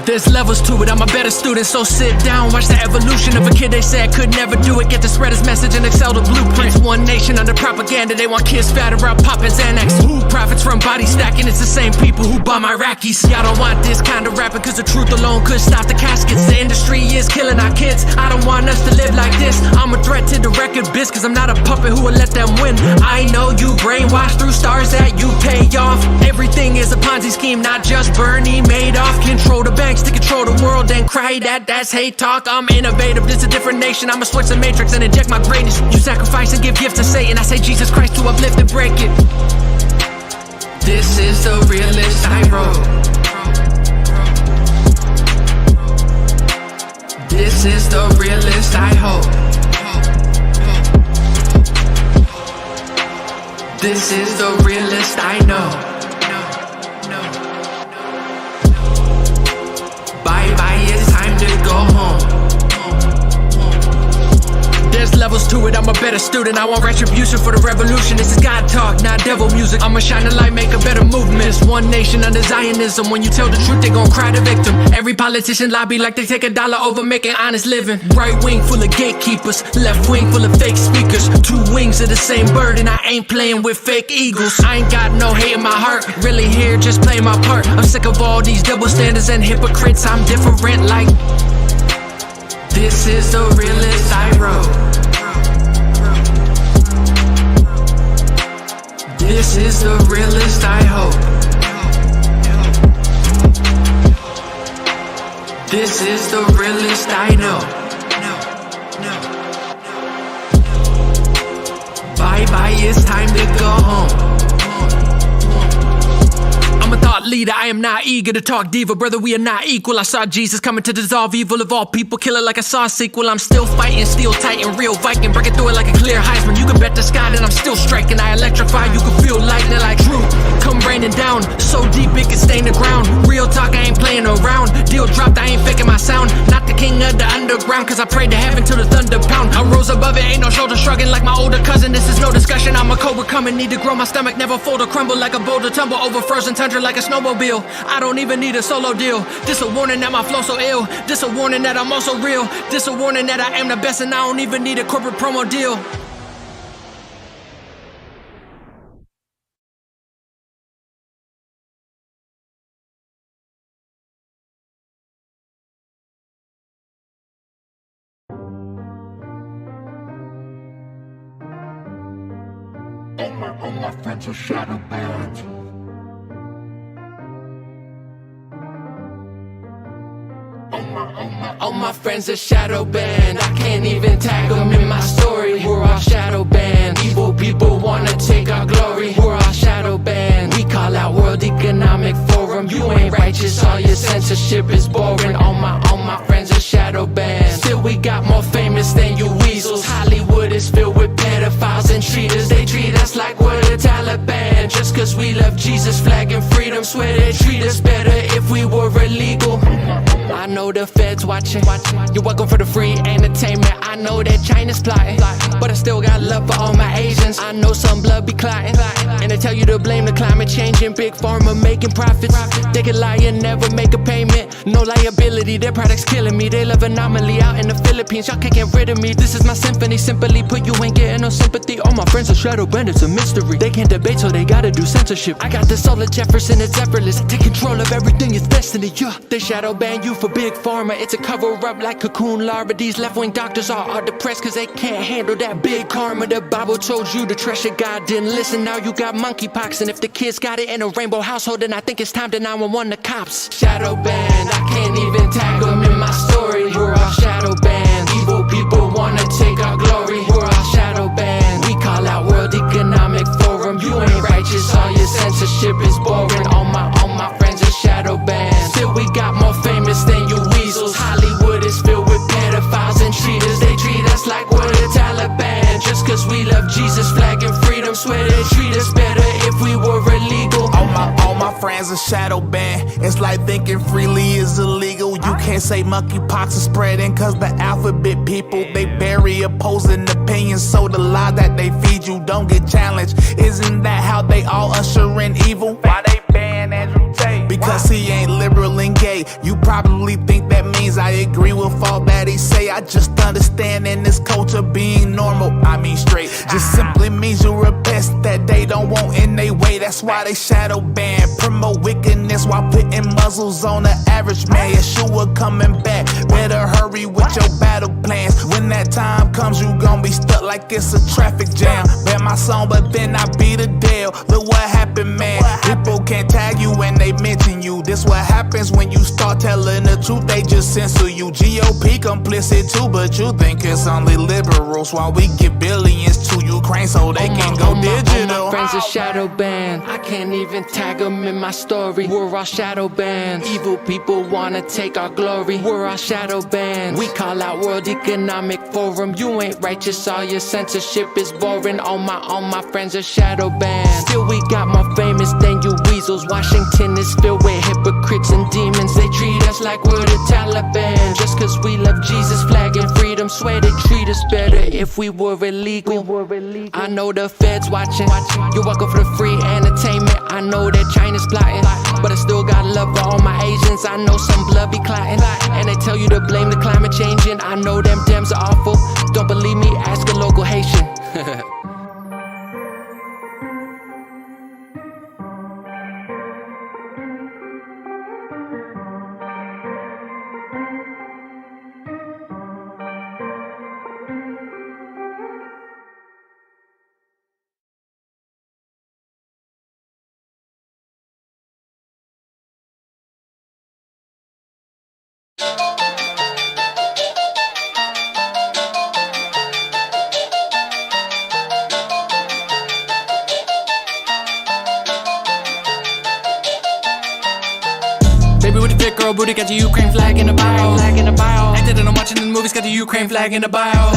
There's levels to it, I'm a better student, so sit down. Watch the evolution of a kid they said could never do it. Get to spread his message and excel the blueprints. One nation under propaganda, they want kids fat around poppin' Xanax. Who profits from body stacking? It's the same people who bomb Iraqis. Y'all don't want this kind of rapping, cause the truth alone could stop the caskets. The industry is killing our kids, I don't want us to live like this. I'm a threat to the record biz, cause I'm not a puppet who will let them win. I know you brainwashed through stars that you pay off. Everything is a Ponzi scheme, not just Bernie Madoff. Control the banks to control the world and cry that's hate talk. I'm innovative, this a different nation. I'ma switch the matrix and inject my greatness. You sacrifice and give gifts to Satan, I say Jesus Christ to uplift and break it. This is the realest I wrote. This is the realest I hope. This is the realest I know. Bye-bye, it's time to go home. There's levels to it, I'm a better student. I want retribution for the revolution. This is God talk, not devil music. I'ma shine the light, make a better movement. It's one nation under Zionism. When you tell the truth, they gon' cry the victim. Every politician lobby like they take $1 over making honest living. Right wing full of gatekeepers, left wing full of fake speakers. Two wings of the same bird, and I ain't playing with fake eagles. I ain't got no hate in my heart, really here just playing my part. I'm sick of all these double standards and hypocrites. I'm different like this is the realest I wrote. This is the realest I hope. This is the realest I know. Bye-bye, it's time to go home. I'm a thought leader, I am not eager to talk diva. Brother, we are not equal. I saw Jesus coming to dissolve evil of all people. Kill it like I saw a sequel. I'm still fighting, steel titan, real Viking. Breaking through it like a clear Heisman. You can bet the sky that I'm still striking. I electrify, you can feel lightning like true. Come raining down, so deep it can stain the ground. Real talk, I ain't playing around. Deal dropped, I ain't faking my sound. Not the king of the underground, cause I prayed to heaven till the thunder pound. I rose above it, ain't no shoulder shrugging like my older cousin. This is no discussion, I'm a cobra coming. Need to grow my stomach, never fold or crumble like a boulder. Tumble over frozen tundra like a snowmobile. I don't even need a solo deal. This a warning that my flow so ill. This a warning that I'm also real. This a warning that I am the best and I don't even need a corporate promo deal. All my friends are shadow banned. All my friends are shadow banned. I can't even tag them in my story. We're all shadow banned. Evil people wanna take our glory. We're all shadow banned. We call out World Economic Forum. You ain't righteous, all your censorship is boring. All my friends are shadow banned. Still we got more famous than you weasels. Hollywood is filled with pedophiles and cheaters. They treat us like we're the Taliban. Just cause we love Jesus, flag and freedom. Swear they treat us better if we were illegal. I know the feds watching. You're welcome for the free entertainment. I know that China's plotting, but I still got love for all my Asians. I know some blood be clotting, and they tell you to blame the climate change and big pharma making profits. They can lie and never make a payment. No liability, their products killing me. They love anomaly out in the Philippines. Y'all can't get rid of me. This is my symphony. Simply put, you ain't getting no sympathy. All my friends are shadow banned. It's a mystery. They can't debate, so they gotta do censorship. I got the soul of Jefferson. It's effortless. Take control of everything. It's destiny. Yeah, they shadow ban you for big pharma. It's a cover up like cocoon larva. These left-wing doctors are depressed cause they can't handle that big karma. The Bible told you to trust your God, didn't listen. Now you got monkeypox, and if the kids got it in a rainbow household, then I think it's time to 911 the cops. Shadow banned, I can't even tag them in my story. We're all shadow banned. Evil people wanna take our glory. We're all shadow banned. We call out World Economic Forum. You ain't righteous, all your censorship is boring. All my friends are shadow banned. Still we got more famous than you weasels. Hollywood is filled with pedophiles and cheaters. They treat us like we're the Taliban. Just cause we love Jesus, flag and freedom. Swear they treat us better if we were illegal. All my friends are shadow banned. It's like thinking freely is illegal. You can't say monkeypox is spreading cause the alphabet people, they bury opposing opinions. So the lie that they feed you don't get challenged. Isn't that how they all usher in evil? Why they ban Andrew Tate? Because he ain't liberal and gay. You probably just understand in this culture being normal, I mean straight, just simply means you're a pest that they don't want in their way. That's why they shadow ban, promote wickedness while putting muzzles on the average man. Yeshua coming back, better hurry with your battle plans. When that time comes, you gon' be stuck like it's a traffic jam. Bet my song, but then I beat a deal. Look what happened, man. People can't tag you when they mention you. This what happens when you start telling the truth, they just censor you. GOP complicit too, but you think it's only liberals while we give billions to Ukraine so they can go digital. All my friends are shadow banned. I can't even tag them in my story. We're all shadow banned. Evil people wanna take our glory. We're all shadow banned. We call out World Economic Forum. You ain't righteous, all your censorship is boring. All my friends are shadow banned. Still we got more famous than you weasels. Washington is filled with hypocrites and demons. They treat us like we're the Taliban. Just cause we love Jesus, flag and freedom. Swear they treat us better if we were illegal. I know the feds watching. You're welcome for the free entertainment. I know that China's plotting, but I still got love for all my Asians. I know some blood be clotting, and they tell you to blame the climate changing. I know them Dems are awful. Don't believe me? Ask a local Haitian. Baby with the fit girl booty, got the Ukraine flag in the bio. Acted that I'm watching the movies, got the Ukraine flag in the bio.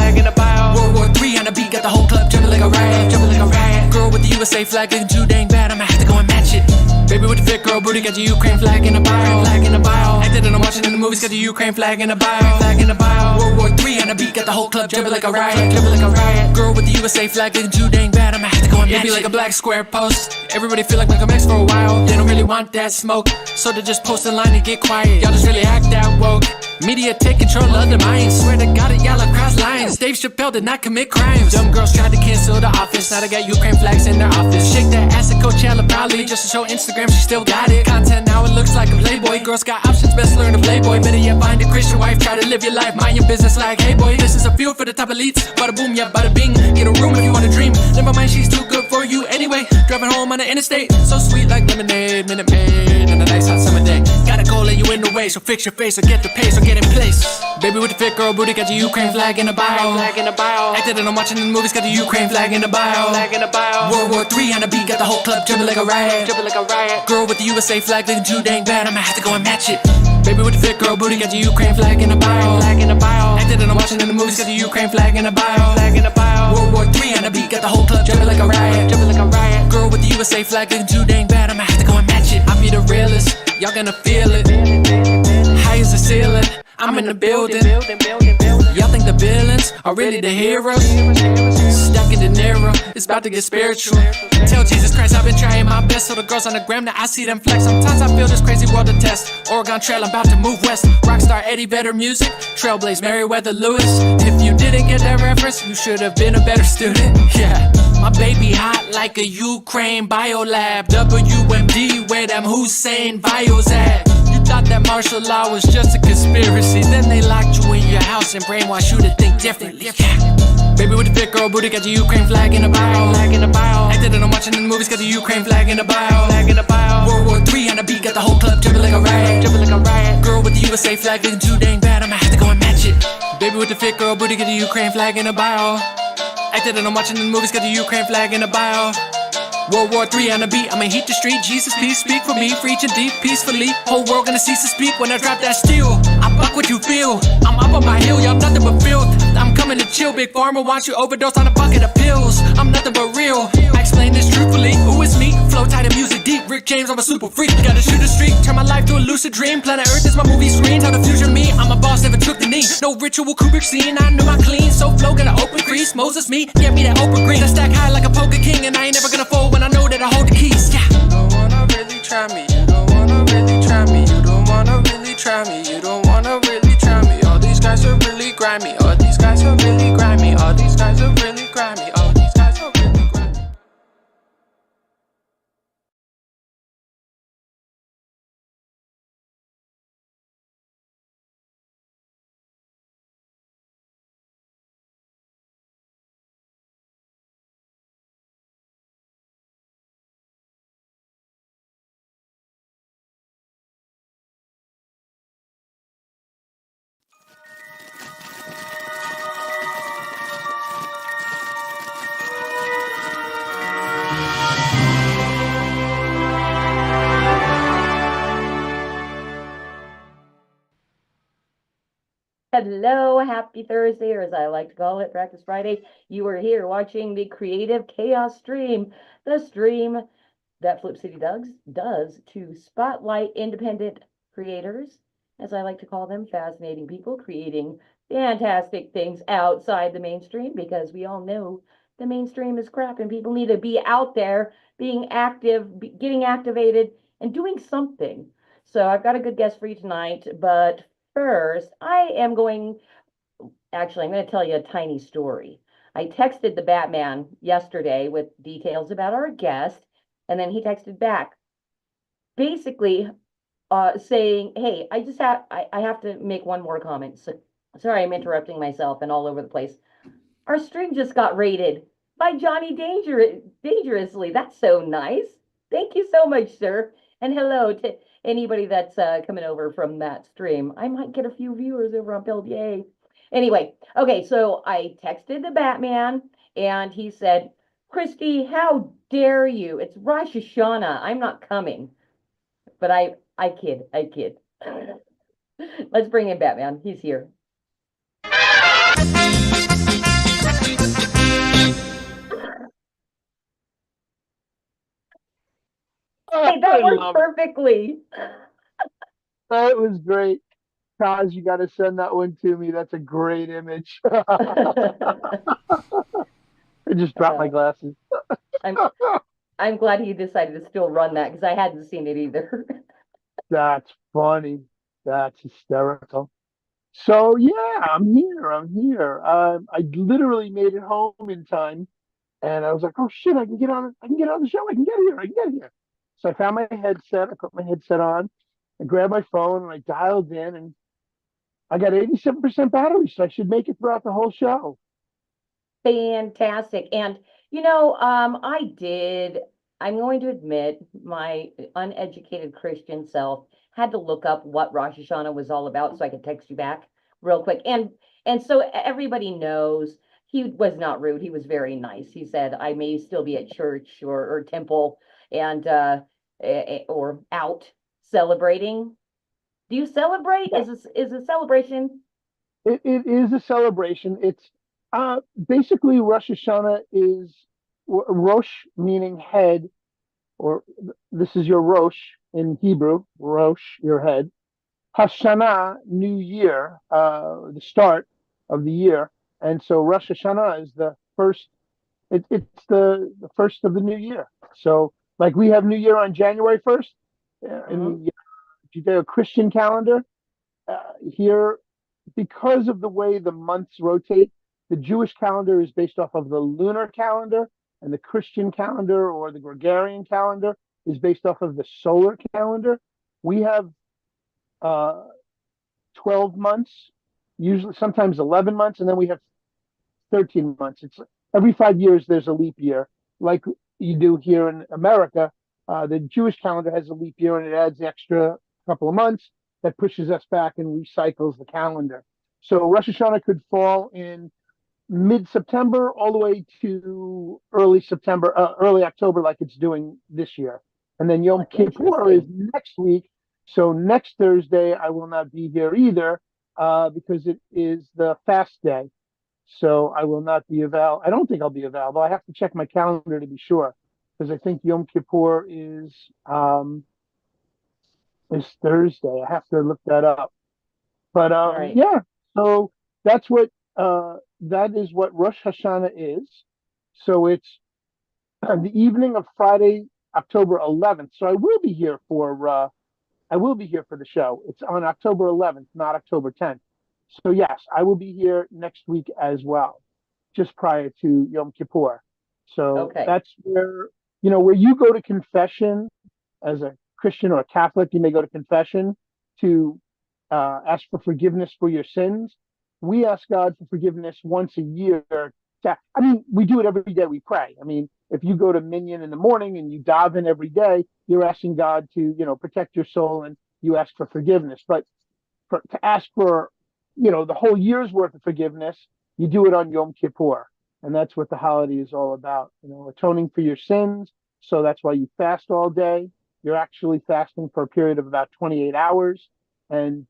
World War III on the beat, got the whole club jumping like a riot. Girl with the USA flag, looking too dang bad, I'ma have to go and match it. Baby with the fit girl booty, got the Ukraine flag in the bio. Acted that I'm watching in the movies, got the Ukraine flag in the bio. World War III on the beat, got the whole club jumping like a riot. Girl with the USA flag, looking too dang bad, I'ma have to go and match it. It be like a black square post. Everybody feel like Malcolm X for a while. They don't really want that smoke, so they just post in line and get quiet. Y'all just really act that woke. Media take control of the minds. Swear to God, y'all across lines. Dave Chappelle did not commit crimes. Dumb girls tried to cancel the office. Now they got Ukraine flags in their office. Shake that ass at Coachella proudly, just to show Instagram she still got it. Content now it looks like a Playboy. Girls got options, best learn to Playboy. Better yet find a Christian wife. Try to live your life, mind your business like, hey boy, this is a field for the top elites. Bada boom, yeah, bada bing. Get a room if you wanna dream. Never mind, she's too good for you anyway. Driving home on the interstate, so sweet like lemonade, Minute Maid, and a nice hot summer day. Got a goal and you in the way, so fix your face or get the pace or get in place. Baby with the fit girl booty, got the Ukraine flag in the bio. Acted that I'm watching in the movies, got the Ukraine flag in the bio. World War III on the beat, got the whole club jumping like a riot. Girl with the USA flag, looking too dang bad, I'ma have to go and match it. Baby with the fit girl booty, got the Ukraine flag in the bio. Acted that I'm watching in the movies, got the Ukraine flag in the bio. World War III on the beat, got the whole club jumping like a riot. Girl with the USA flag, looking too dang bad, I'ma have to go and match it. I be the realest, y'all gonna feel it. High as the ceiling, I'm in the building. Y'all think the villains are really the heroes? Stuck in De Niro, it's about to get spiritual. Tell Jesus Christ I've been trying my best, so the girls on the gram now I see them flex. Sometimes I feel this crazy world to test. Oregon Trail, I'm about to move west. Rockstar Eddie Vedder music, Trailblaze Meriwether Lewis. If you didn't get that reference, you should have been a better student. Yeah, my baby hot like a Ukraine biolab. WMD, where them Hussein vials at. Thought that martial law was just a conspiracy. Then they locked you in your house and brainwashed you to think differently. Yeah. Baby with the fit girl booty, got the Ukraine flag in the bio. Acted that I'm watching in the movies, got the Ukraine flag in the bio. World War III on the beat, got the whole club jumping like a riot. Girl with the USA flag, looking too dang bad, I'ma have to go and match it. Baby with the fit girl booty, got the Ukraine flag in the bio. Acted that I'm watching in the movies, got the Ukraine flag in the bio. World War III on the beat, I'ma heat the street. Jesus, peace, speak for me, reaching deep, peacefully. Whole world gonna cease to speak when I drop that steel. I fuck what you feel, I'm up on my hill, y'all nothing but filth. I'm coming to chill, big pharma wants you overdose on a bucket of pills. I'm nothing but real, I explain this truthfully. Who is me? Flow tight and music deep. Rick James, I'm a super freak. Gotta shoot a streak, turn my life to a lucid dream. Planet Earth is my movie screen, how the future me. I'm a boss, never took the knee. No ritual Kubrick scene, I knew I clean. So flow, got an open crease. Moses me, get me that open green. I stack high like a poker king, and I ain't never gonna fold when I know that I hold the keys. Yeah. You don't wanna really try me. You don't wanna really try me. You don't wanna really try me. You don't wanna really try me. All these guys are really grimy. Hello, happy Thursday, or as I like to call it, Practice Friday. You are here watching the Creative Chaos stream, the stream that Flip City does to spotlight independent creators, as I like to call them, fascinating people creating fantastic things outside the mainstream, because we all know the mainstream is crap and people need to be out there being active, getting activated, and doing something. So I've got a good guest for you tonight, but first, I'm going to tell you a tiny story. I texted the Batman yesterday with details about our guest, and then he texted back, basically saying, "Hey, I have to make one more comment. So, sorry, I'm interrupting myself and all over the place. Our stream just got rated by Dangerously. That's so nice. Thank you so much, sir. And hello to anybody that's coming over from that stream. I might get a few viewers over on Build. Yay. Anyway, okay, so I texted the Batman and he said, Christy, how dare you? It's Rosh Hashanah. I'm not coming. But I kid. Let's bring in Batman. He's here. Hey, that I worked love it. perfectly. That was great. Kaz, you got to send that one to me. That's a great image. I just dropped my Uh, glasses. I'm I'm glad he decided to still run that because I hadn't seen it either. That's funny. That's hysterical. So yeah, I'm here. I'm here. I literally made it home in time, and I was like, "Oh shit, I can get on. I can get on the show. I can get here. I can get here." So I found my headset. I put my headset on. I grabbed my phone and I dialed in, and I got 87% battery, so I should make it throughout the whole show. Fantastic. And I'm going to admit, my uneducated Christian self had to look up what Rosh Hashanah was all about so I could text you back real quick. And so everybody knows he was not rude. He was very nice. He said, I may still be at church or temple and or out celebrating. Do you celebrate? Yeah, Is a celebration? it is a celebration. It's basically Rosh Hashanah is Rosh meaning head, or this is your Rosh in Hebrew, Rosh, your head. Hashanah, New Year, the start of the year, and so Rosh Hashanah is the first. It's the first of the new year. So, like we have New Year on January 1st in Hmm. the Judeo-Christian calendar. Here, because of the way the months rotate, the Jewish calendar is based off of the lunar calendar, and the Christian calendar or the Gregorian calendar is based off of the solar calendar. We have uh, 12 months, usually sometimes 11 months, and then we have 13 months. It's every 5 years there's a leap year, like you do here in America. The Jewish calendar has a leap year and it adds an extra couple of months that pushes us back and recycles the calendar. So Rosh Hashanah could fall in mid-September all the way to early September, early October, like it's doing this year. And then Yom Oh, Kippur is interesting. next week. So next Thursday, I will not be here either because it is the fast day. So I will not be available. I don't think I'll be available. I have to check my calendar to be sure because I think Yom Kippur is Thursday. I have to look that up. But Right. yeah, so that's what that is what Rosh Hashanah is. So it's the evening of Friday, October 11th. So I will be here for the show. It's on October 11th, not October 10th. So yes, I will be here next week as well, just prior to Yom Kippur. So Okay. that's where where you go to confession as a Christian or a Catholic, you may go to confession to ask for forgiveness for your sins. We ask God for forgiveness once a year. I mean, we do it every day. We pray. I mean, if you go to Minyan in the morning and you daven every day, you're asking God to, protect your soul and you ask for forgiveness. But to ask for, the whole year's worth of forgiveness, you do it on Yom Kippur. And that's what the holiday is all about, atoning for your sins. So that's why you fast all day. You're actually fasting for a period of about 28 hours. And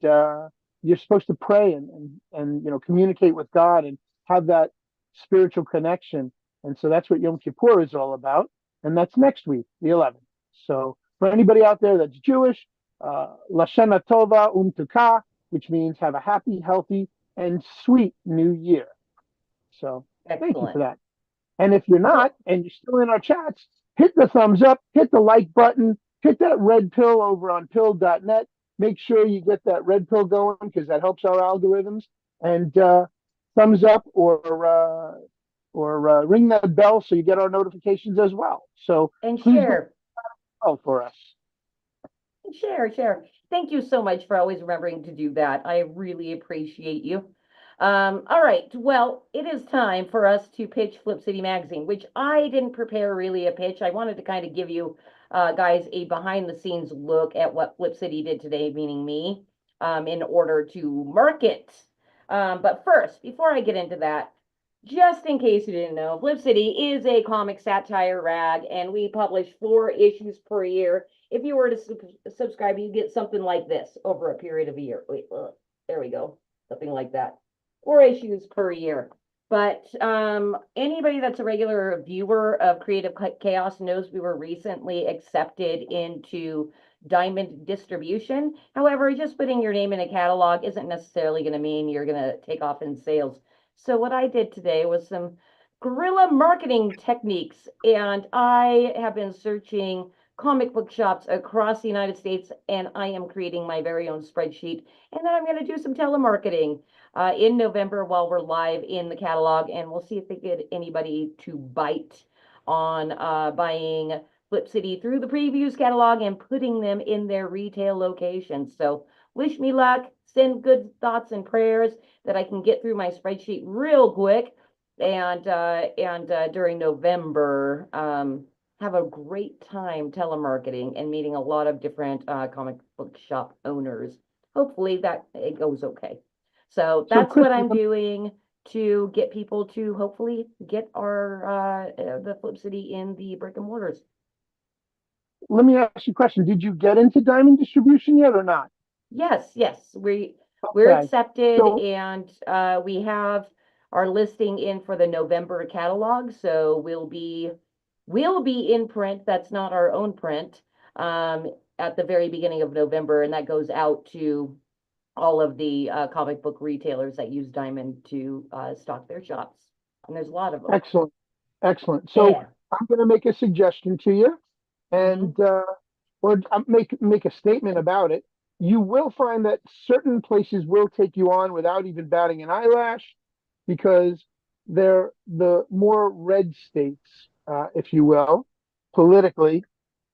you're supposed to pray and communicate with God and have that spiritual connection. And so that's what Yom Kippur is all about. And that's next week, the 11th. So for anybody out there that's Jewish, Lashana Tova Tukah, which means have a happy, healthy, and sweet new year. So thank you for Excellent. that. And if you're Well, not, and you're still in our chats, hit the thumbs up, hit the like button, hit that red pill over on pill.net. Make sure you get that red pill going because that helps our algorithms. And thumbs up or ring that bell so you get our notifications as well. So and please do share. well for us. Share. Thank you so much for always remembering to do that. I really appreciate you. All right. Well, it is time for us to pitch Flip City Magazine, which I didn't prepare really a pitch. I wanted to kind of give you guys a behind the scenes look at what Flip City did today, meaning me, in order to market. But first, before I get into that, just in case you didn't know, Flip City is a comic satire rag, and we publish 4 issues per year. If you were to subscribe, you get something like this over a period of a year. Wait, there we go. Something like that. 4 issues per year. But anybody that's a regular viewer of Creative Chaos knows we were recently accepted into Diamond Distribution. However, just putting your name in a catalog isn't necessarily going to mean you're going to take off in sales. So what I did today was some guerrilla marketing techniques, and I have been searching comic book shops across the United States, and I am creating my very own spreadsheet. And then I'm going to do some telemarketing in November while we're live in the catalog, and we'll see if they get anybody to bite on buying Flip City through the previews catalog and putting them in their retail locations. So wish me luck. Send good thoughts and prayers that I can get through my spreadsheet real quick. And during November, have a great time telemarketing and meeting a lot of different comic book shop owners. Hopefully that it goes okay. So So, that's what Kristen, I'm doing to get people to hopefully get our the Flip City in the brick and mortars. let me ask you a question. Did you get into Diamond Distribution yet or not? Yes. We're Okay. accepted, So, and we have our listing in for the November catalog. So we'll be in print. That's not our own print. At the very beginning of November, and that goes out to all of the comic book retailers that use Diamond to stock their shops. And there's a lot of them. excellent. Excellent. So Yeah. I'm going to make a suggestion to you, Mhm. and or make a statement about it. You will find that certain places will take you on without even batting an eyelash, because they're the more red states, if you will, politically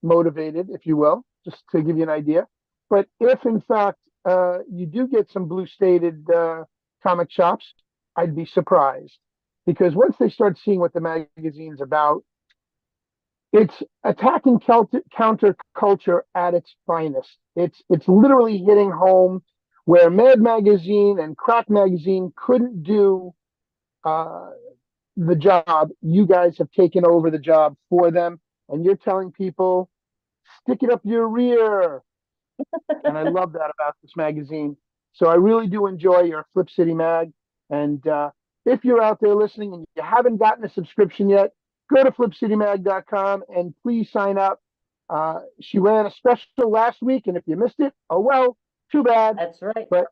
motivated, if you will, just to give you an idea. But if in fact you do get some blue stated comic shops, I'd be surprised because once they start seeing what the magazine's about, it's attacking counterculture at its finest. It's literally hitting home where Mad Magazine and Crack Magazine couldn't do uh, the job. You guys have taken over the job for them, and you're telling people, stick it up your rear. And I love that about this magazine. So I really do enjoy your Flip City Mag. And if you're out there listening and you haven't gotten a subscription yet, go to flipcitymag.com and please sign up. She ran a special last week, and if you missed it, oh well, too bad. That's right. But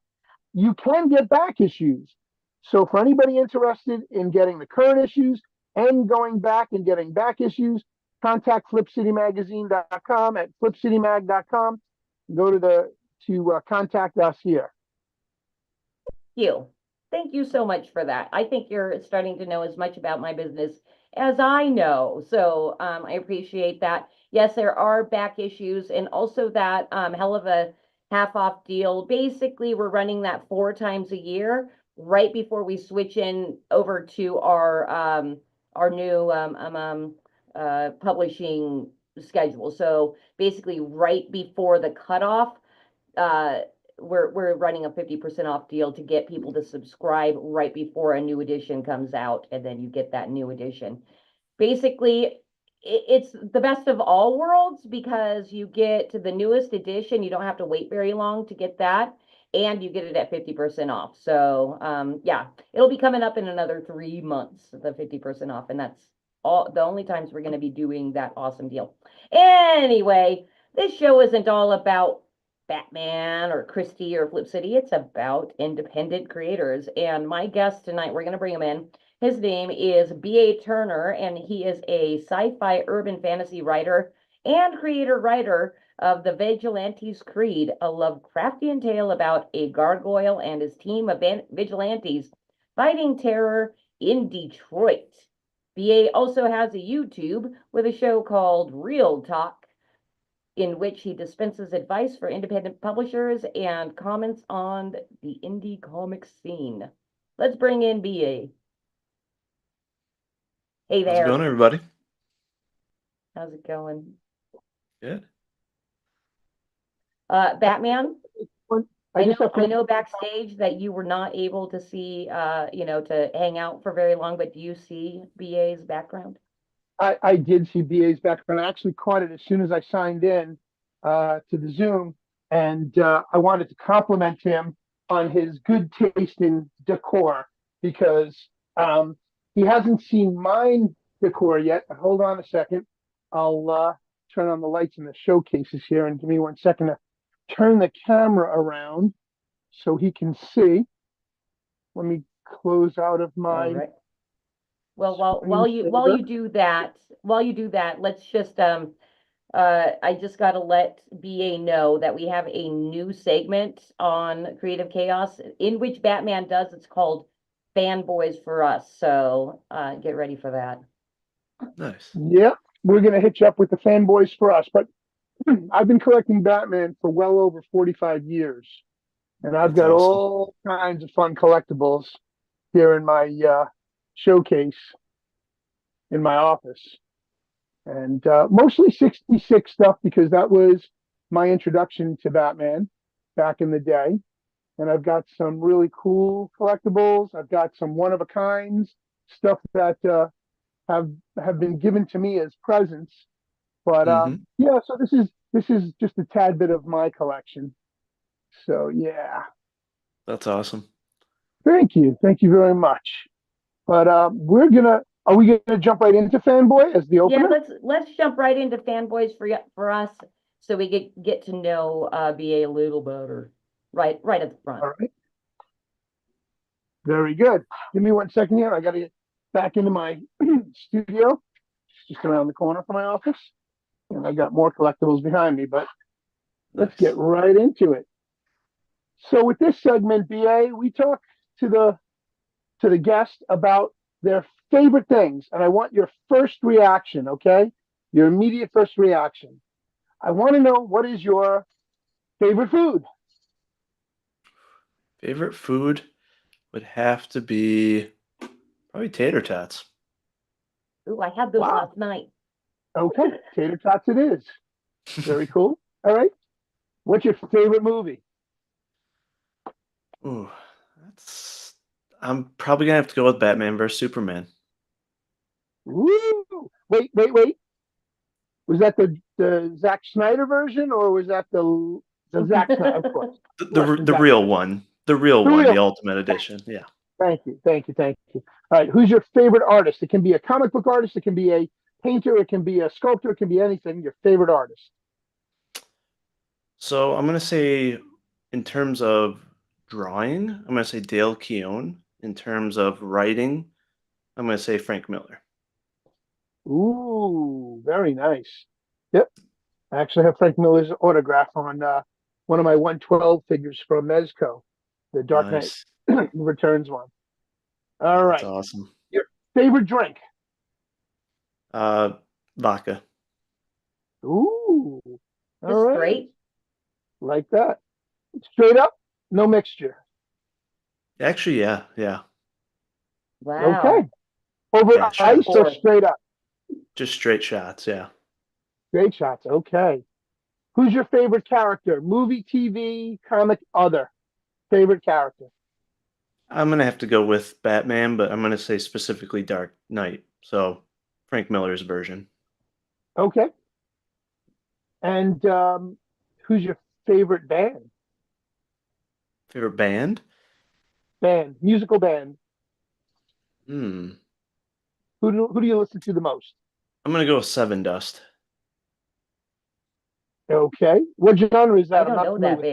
you can get back issues. So for anybody interested in getting the current issues and going back and getting back issues, contact flipcitymagazine.com at flipcitymag.com. Go to contact us here. You. Thank you so much for that. I think you're starting to know as much about my business as I know. So I appreciate that. Yes, there are back issues and also that hell of a half off deal. Basically, we're running that 4 times a year right before we switch in over to our new publishing schedule. So basically right before the cutoff, uh we're running a 50% off deal to get people to subscribe right before a new edition comes out, and then you get that new edition. Basically, it's the best of all worlds because you get to the newest edition. You don't have to wait very long to get that. and you get it at 50% off. So yeah, it'll be coming up in another 3 months, the 50% off, and that's all the only times we're going to be doing that awesome deal. Anyway, this show isn't all about Batman or Christie or Flip City. It's about independent creators. And my guest tonight, we're going to bring him in. His name is B.A. Turner, and he is a sci-fi urban fantasy writer and creator-writer of the Vigilantes Creed, a Lovecraftian tale about a gargoyle and his team of vigilantes fighting terror in Detroit. BA also has a YouTube with a show called Real Talk, in which he dispenses advice for independent publishers and comments on the indie comic scene. Let's bring in BA. Hey How's it there. going, everybody? How's it going? Good. Batman, I just know, have to. I know backstage that you were not able to see, to hang out for very long, but do you see BA's background? I did see BA's background. I actually caught it as soon as I signed in to the Zoom, and I wanted to compliment him on his good taste in decor because he hasn't seen mine decor yet. Hold on a second. I'll turn on the lights in the showcases here, and give me 1 second to turn the camera around so he can see. Let me close out of All my. right. Well, while you do that, let's just I just got to let BA know that we have a new segment on Creative Chaos in which Batman does. It's called Fanboys for Us. So get ready for that. Nice. Yeah, we're gonna hit you up with the fanboys for us. But I've been collecting Batman for well over 45 years, and I've That's got awesome. all kinds of fun collectibles here in my showcase in my office, and mostly 66 stuff because that was my introduction to Batman back in the day. And I've got some really cool collectibles. I've got some one of a kinds stuff that have been given to me as presents. But Mm-hmm. yeah, so this is just a tad bit of my collection. So yeah, That's awesome. thank you very much. But are we gonna jump right into Fanboy as the Yeah, opener? let's jump right into Fanboys for us so we get to know BA a little better. Right at the front. All right, very good. Give me 1 second here. I got to get back into my studio, just around the corner from my office, and I got more collectibles behind me. But let's Nice. get right into it. So with this segment, BA, we talk to the guest about their favorite things, and I want your first reaction. Okay, your immediate first reaction. I want to know, what is your favorite food? Favorite food would have to be probably tater tots. Ooh, I had those Wow. last night. Okay, tater tots it is. Very cool. All right. What's your favorite movie? Ooh, I'm probably gonna have to go with Batman versus Superman. Woo! Wait. Was that the Zack Snyder version, or was that the Zack Snyder? Of course. The real one. The real The one, real the Ultimate Edition. Yeah. Thank you. All right. Who's your favorite artist? It can be a comic book artist. It can be a painter. It can be a sculptor. It can be anything. Your favorite artist. So I'm gonna say, in terms of drawing, I'm gonna say Dale Keown. In terms of writing, I'm gonna say Frank Miller. Ooh, very nice. Yep. I actually have Frank Miller's autograph on one of my 112 figures from Mezco, the Dark Knight Nice. Returns one. All That's right. awesome. Your favorite drink? Vodka. Ooh. All Just right. straight. Like that. Straight up, no mixture. Actually, yeah. Wow. Okay. Over Yeah, ice shots. or straight up? Just straight shots, yeah. Straight shots. Okay. Who's your favorite character? Movie, TV, comic, other. Favorite character? I'm gonna have to go with Batman, but I'm gonna say specifically Dark Knight. So Frank Miller's version. Okay. And who's your favorite band? Favorite band? Band, musical band. Hmm. Who do you listen to the most? I'm gonna go with Seven Dust. Okay. What genre is I that? I'm don't not know familiar that with.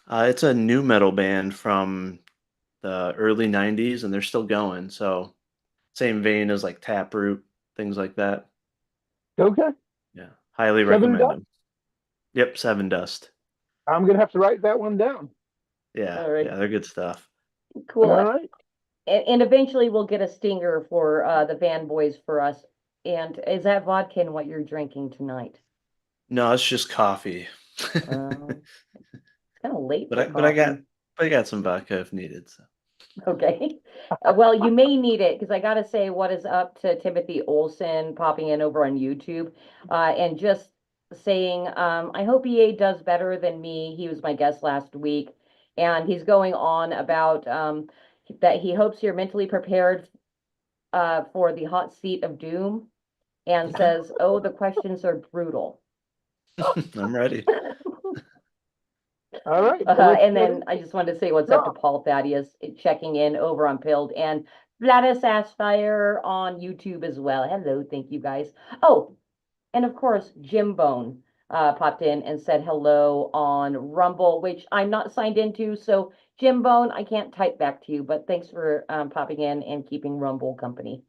band. It's a new metal band from the early '90s, and they're still going. So same vein as like Taproot, things like that. Okay. Yeah, highly Seven recommend Dust. them. Yep, Seven Dust. I'm gonna have to write that one down. Yeah, All right, yeah, they're good stuff. All cool. right. And eventually we'll get a stinger for the Van Boys for us. And is that vodka in what you're drinking tonight? No, it's just coffee. Um, it's kind of late but for I but I got coffee. but I got some vodka if needed. So Okay. Well, you may need it because I got to say, what is up to Timothy Olson popping in over on YouTube and just saying, I hope EA does better than me. He was my guest last week, and he's going on about that he hopes you're mentally prepared for the hot seat of doom and okay, says, oh, the questions are brutal. I'm ready. All right. Well, let's And get then into I just wanted to say what's up to Rob. Paul Thaddeus checking in over on Pilled and Vladis Aspire on YouTube as well. Hello, thank you guys. Oh, and of course, Jim Bone popped in and said hello on Rumble, which I'm not signed into. So, Jim Bone, I can't type back to you, but thanks for popping in and keeping Rumble company.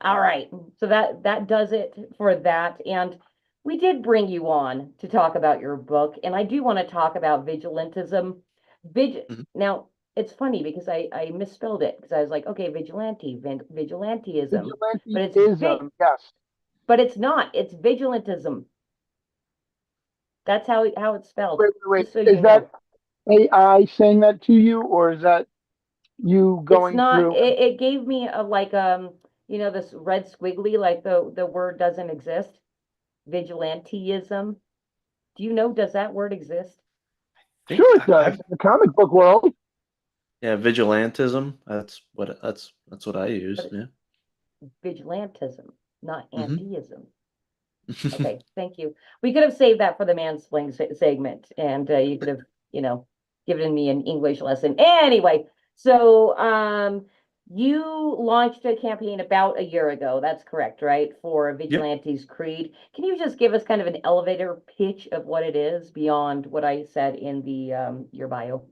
All right. So that does it for that. And we did bring you on to talk about your book, and I do want to talk about vigilantism. Mhm. Now, it's funny because I misspelled it because I was like, okay, vigilantism, but Vigilanteism. Yes. but it's not. It's vigilantism. That's how it's spelled. Wait. Just so Is you that know. AI saying that to you, or is that you It's going not through? it gave me a like this red squiggly like the word doesn't exist. Vigilantism. Do you know, does that word exist? Sure, think it does. I've In the comic book world, yeah, vigilantism. That's what I But use. it's Yeah. vigilantism, not hmm antiism. Okay, thank you. We could have saved that for the mansplaining segment, and you could have, you know, given me an English lesson. Anyway, so you launched a campaign about a year ago. That's correct, right? For Yep. Vigilantes Creed. Can you just give us kind of an elevator pitch of what it is beyond what I said in the your bio?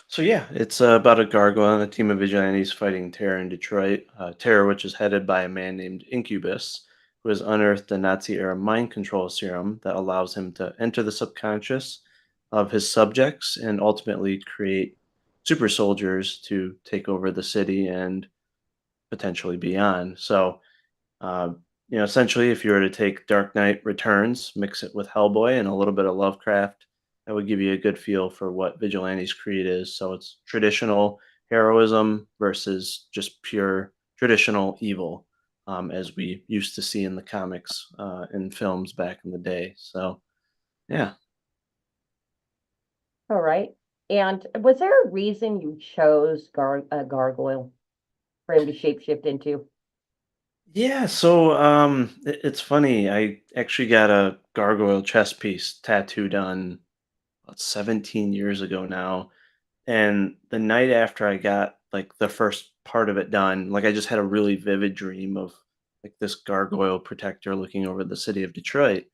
So yeah, it's about a gargoyle and a team of vigilantes fighting terror in Detroit. Terror, which is headed by a man named Incubus, who has unearthed a Nazi-era mind control serum that allows him to enter the subconscious of his subjects and ultimately create super soldiers to take over the city and potentially beyond. So essentially, if you were to take Dark Knight Returns, mix it with Hellboy and a little bit of Lovecraft, that would give you a good feel for what Vigilantes Creed is. So it's traditional heroism versus just pure traditional evil, as we used to see in the comics and films back in the day. So, yeah. All right. And was there a reason you chose Gargoyle for him to shapeshift into? Yeah, so it's funny. I actually got a gargoyle chest piece tattooed on about 17 years ago now. And the night after I got like the first part of it done, like I just had a really vivid dream of like this gargoyle protector looking over the city of Detroit.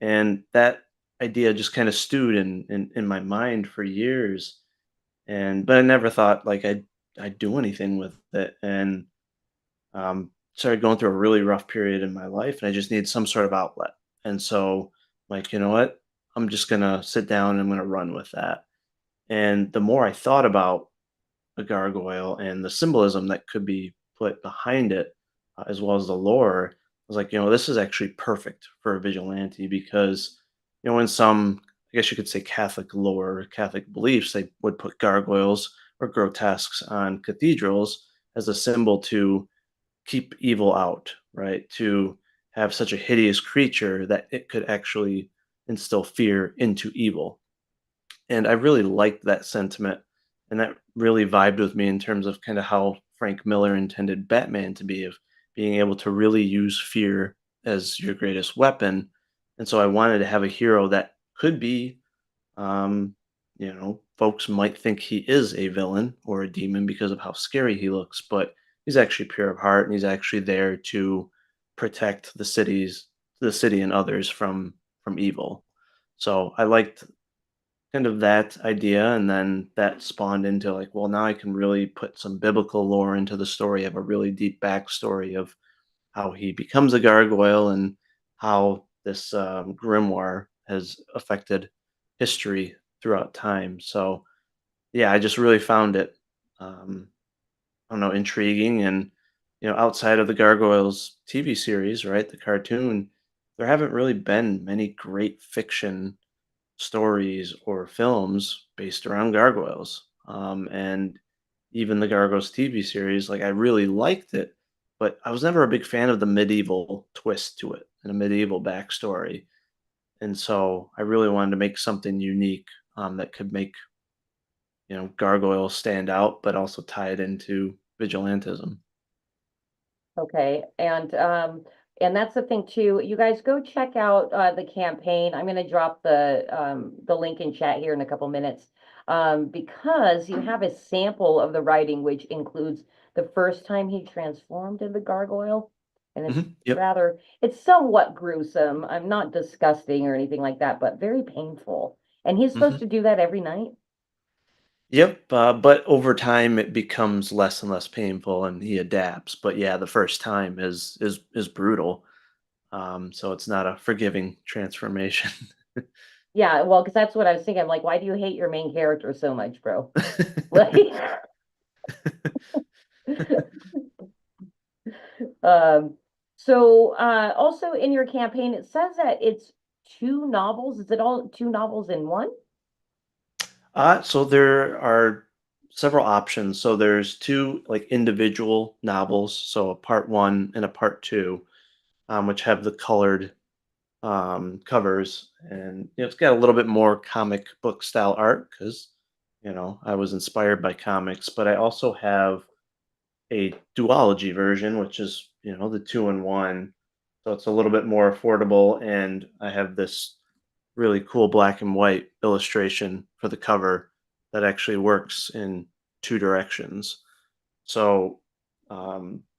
And that idea just kind of stewed in my mind for years. And but I never thought like I'd do anything with it. And started going through a really rough period in my life and I just needed some sort of outlet. And so like, you know what? I'm just gonna sit down and I'm gonna run with that. And the more I thought about a gargoyle and the symbolism that could be put behind it, as well as the lore, I was like, this is actually perfect for a vigilante because, in some, I guess you could say Catholic lore, Catholic beliefs, they would put gargoyles or grotesques on cathedrals as a symbol to keep evil out, right? To have such a hideous creature that it could actually instill fear into evil. And I really liked that sentiment, and that really vibed with me in terms of kind of how Frank Miller intended Batman to be, of being able to really use fear as your greatest weapon. And so I wanted to have a hero that could be, um, folks might think he is a villain or a demon because of how scary he looks, but he's actually pure of heart and he's actually there to protect the city and others from evil. So I liked kind of that idea, and then that spawned into like, well, now I can really put some biblical lore into the story, have a really deep backstory of how he becomes a gargoyle and how this grimoire has affected history throughout time. So yeah, I just really found it, um, I don't know, intriguing. And outside of the Gargoyles TV series, right, the cartoon, there haven't really been many great fiction stories or films based around gargoyles. And even the Gargoyles TV series, like I really liked it, but I was never a big fan of the medieval twist to it and a medieval backstory. And so I really wanted to make something unique, that could make gargoyles stand out, but also tie it into vigilantism. Okay, and that's the thing too. You guys go check out the campaign. I'm going to drop the link in chat here in a couple minutes, because you have a sample of the writing, which includes the first time he transformed into gargoyle, and Yep. it's somewhat gruesome. I'm not disgusting or anything like that, but very painful. And he's supposed hmm to do that every night. Yep. But over time, it becomes less and less painful, and he adapts. But yeah, the first time is brutal. So it's not a forgiving transformation. Yeah, well, because that's what I was thinking. I'm like, why do you hate your main character so much, bro? Like, um, so also in your campaign, it says that it's two novels. Is it all two novels in one? So there are several options. So there's two like individual novels, so a part one and a part two, which have the colored covers, and it's got a little bit more comic book style art because I was inspired by comics. But I also have a duology version, which is the two in one, so it's a little bit more affordable, and I have this really cool black and white illustration for the cover that actually works in two directions. So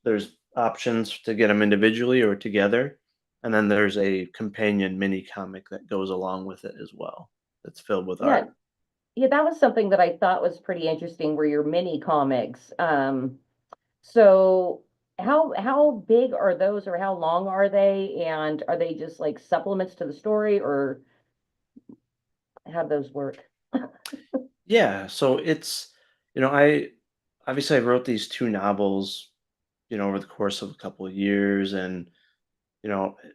there's options to get them individually or together. And then there's a companion mini comic that goes along with it as well, that's filled with Yeah, art. yeah, that was something that I thought was pretty interesting, were your mini comics. So how big are those, or how long are they, and are they just like supplements to the story, or how do those work? Yeah. So I obviously I wrote these two novels, over the course of a couple of years. And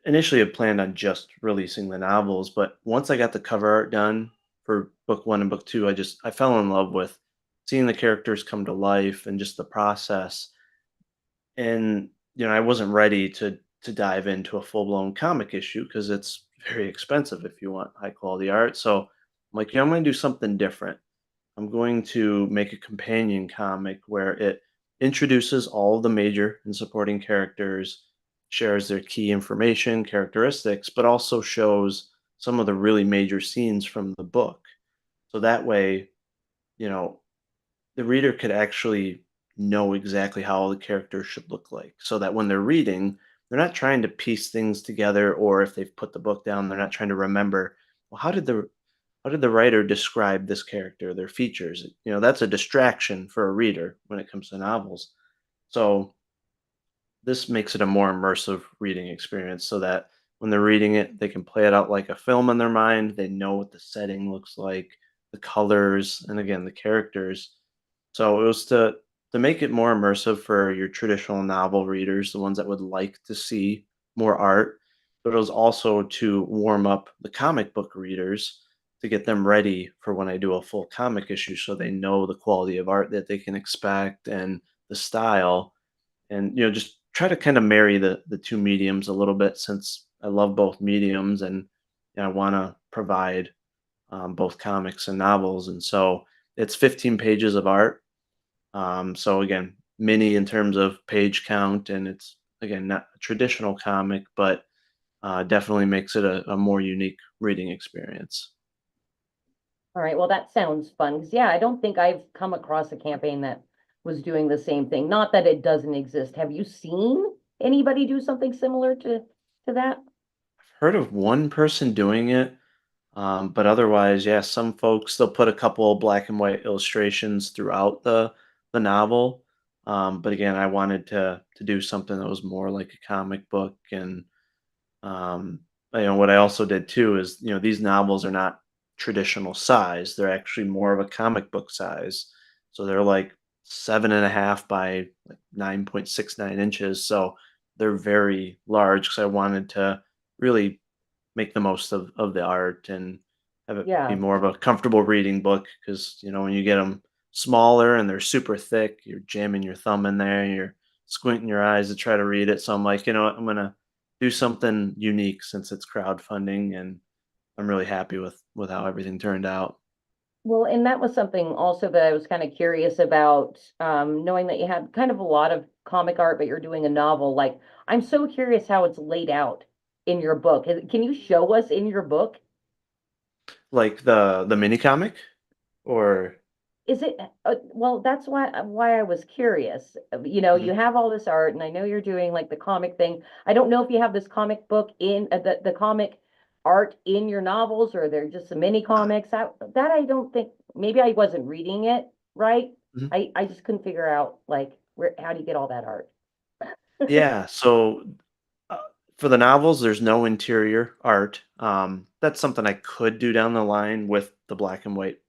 initially I planned on just releasing the novels, but once I got the cover art done for book one and book two, I fell in love with seeing the characters come to life and just the process. And I wasn't ready to dive into a full blown comic issue because it's very expensive if you want high quality art. So I'm like, I'm going to do something different. I'm going to make a companion comic where it introduces all of the major and supporting characters, shares their key information, characteristics, but also shows some of the really major scenes from the book. So that way, you know, the reader could actually know exactly how all the characters should look like, so that when they're reading, they're not trying to piece things together, or if they've put the book down, they're not trying to remember, well, how did the writer describe this character, their features? That's a distraction for a reader when it comes to novels. So this makes it a more immersive reading experience so that when they're reading it, they can play it out like a film in their mind. They know what the setting looks like, the colors, and again, the characters. So it was to make it more immersive for your traditional novel readers, the ones that would like to see more art, but it was also to warm up the comic book readers to get them ready for when I do a full comic issue so they know the quality of art that they can expect and the style. And just try to kind of marry the two mediums a little bit, since I love both mediums. And I want to provide both comics and novels. And so it's 15 pages of art. So again, mini in terms of page count, and it's again not a traditional comic, but definitely makes it a more unique reading experience. All right, well, that sounds fun. 'Cause, yeah, I don't think I've come across a campaign that was doing the same thing. Not that it doesn't exist. Have you seen anybody do something similar to that? Heard of one person doing it, but otherwise, yeah, some folks they'll put a couple of black and white illustrations throughout the novel. But again, I wanted to do something that was more like a comic book, and what I also did too is these novels are not traditional size; they're actually more of a comic book size. So they're like 7.5 by like 9.69 inches. So they're very large because I wanted to really make the most of the art and have it be Yeah. more of a comfortable reading book because when you get them smaller and they're super thick, you're jamming your thumb in there, you're squinting your eyes to try to read it. So I'm like, what, I'm gonna do something unique since it's crowdfunding, and I'm really happy with how everything turned out. Well, and that was something also that I was kind of curious about, knowing that you had kind of a lot of comic art, but you're doing a novel. Like, I'm so curious how it's laid out in your book. Can you show us in your book? Like the mini comic, or Is it well, that's why I was curious. You Mhm. have all this art, and I know you're doing like the comic thing. I don't know if you have this comic book in the comic art in your novels, or they're just some mini comics. That I don't think. Maybe I wasn't reading it right. Mhm. I just couldn't figure out like where how do you get all that art? Yeah. So Uh, for the novels, there's no interior art. That's something I could do down the line with the black and white,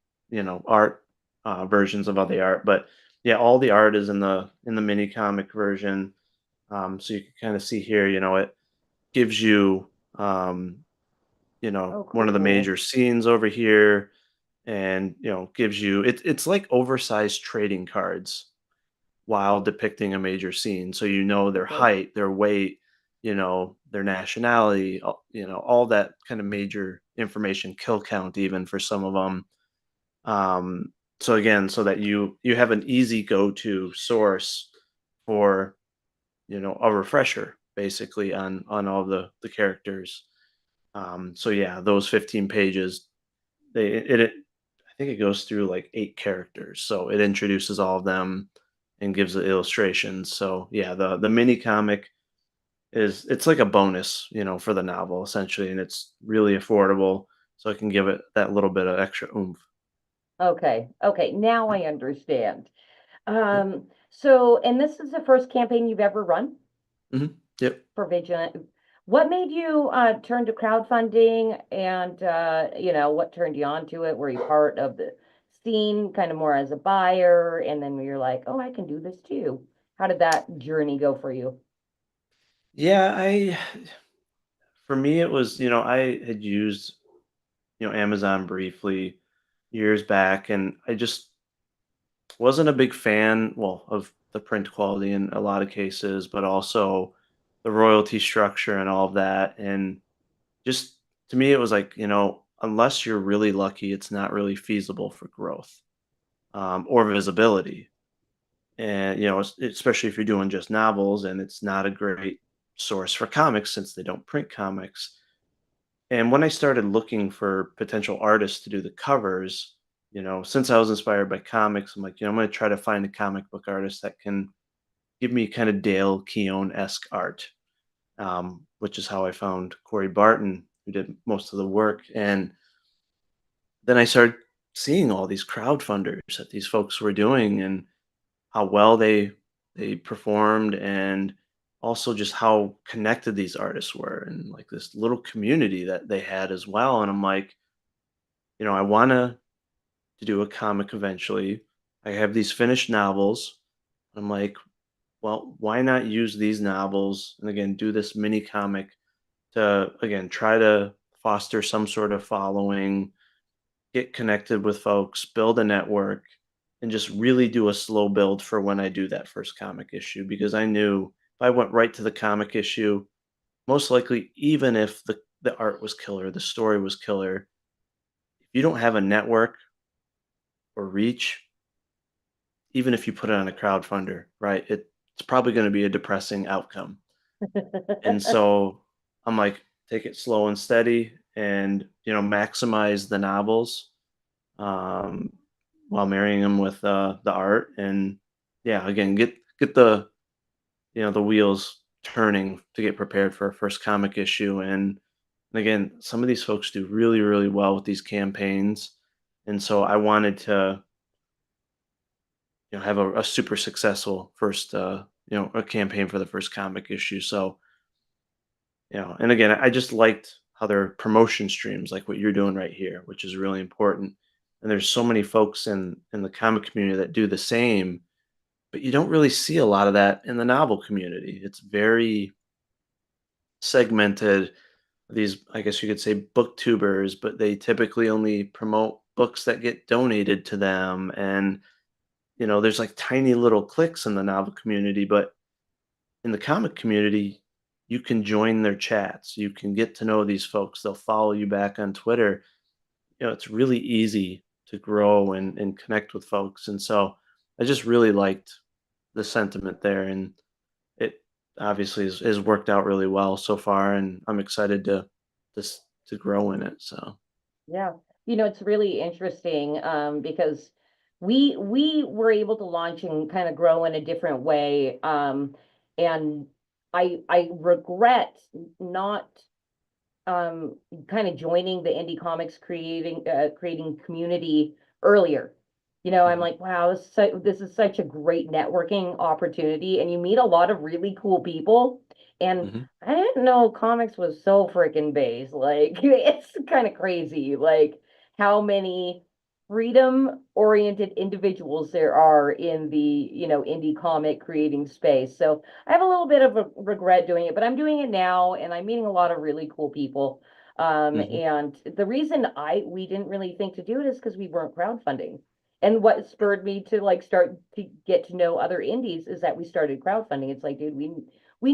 art versions of all the art. But yeah, all the art is in the mini comic version. So you can kind of see here, it gives you, Oh, one of the cool. major scenes over here, and gives you it's like oversized trading cards while depicting a major scene. So their Okay. height, their weight, their nationality, all that kind of major information, kill count even for some of them. Um, so again, so that you have an easy go-to source for a refresher basically on all the characters. So yeah, those 15 pages, it I think it goes through like 8 characters, so it introduces all of them and gives the illustrations. So yeah, the mini comic it's like a bonus, for the novel essentially, and it's really affordable, so I can give it that little bit of extra oomph. Okay. Okay. Now I understand. Yep. So, and this is the first campaign you've ever run Hmm. Yep. for Vigilant. What made you turn to crowdfunding and what turned you on to it? Were you part of the scene kind of more as a buyer and then you're like, "Oh, I can do this too." How did that journey go for you? Yeah, I for me it was, I had used, Amazon briefly years back, and I just wasn't a big fan, well, of the print quality in a lot of cases, but also the royalty structure and all of that. And just to me, it was like, unless you're really lucky, it's not really feasible for growth or visibility. And, especially if you're doing just novels and it's not a great source for comics since they don't print comics. And when I started looking for potential artists to do the covers, since I was inspired by comics, I'm like, I'm going to try to find a comic book artist that can give me kind of Dale Keown esque art, which is how I found Corey Barton, who did most of the work. And then I started seeing all these crowdfunders that these folks were doing, and how well they performed, and also just how connected these artists were, and like this little community that they had as well. And I'm like, I want to do a comic eventually. I have these finished novels. I'm like, well, why not use these novels and again do this mini comic to again try to foster some sort of following, get connected with folks, build a network, and just really do a slow build for when I do that first comic issue. Because I knew if I went right to the comic issue, most likely, even if the art was killer, the story was killer, if you don't have a network or reach, even if you put it on a crowdfunder, right, it's probably going to be a depressing outcome. And so I'm like, take it slow and steady, and maximize the novels. um, while marrying them with the art, and yeah, again, get the the wheels turning to get prepared for a first comic issue. And again, some of these folks do really, really well with these campaigns. And so I wanted to, have a super successful first, a campaign for the first comic issue. So, and again, I just liked how their promotion streams, like what you're doing right here, which is really important. And there's so many folks in the comic community that do the same, but you don't really see a lot of that in the novel community. It's very segmented. These, I guess you could say, booktubers, but they typically only promote books that get donated to them. And there's like tiny little cliques in the novel community, but in the comic community, you can join their chats, you can get to know these folks, they'll follow you back on Twitter. It's really easy to grow and connect with folks. And so I just really liked the sentiment there, and it obviously has worked out really well so far, and I'm excited to grow in it. So Yeah. It's really interesting because we were able to launch and kind of grow in a different way. And I regret not kind of joining the indie comics creating community earlier. I'm mhm, like, wow, this is such a great networking opportunity, and you meet a lot of really cool people. And mhm, I didn't know comics was so freaking base. Like, it's kind of crazy, like how many freedom-oriented individuals there are in the, indie comic creating space. So I have a little bit of a regret doing it, but I'm doing it now, and I'm meeting a lot of really cool people. mhm, And the reason we didn't really think to do it is because we weren't crowdfunding. And what spurred me to like start to get to know other indies is that we started crowdfunding. It's like, dude, we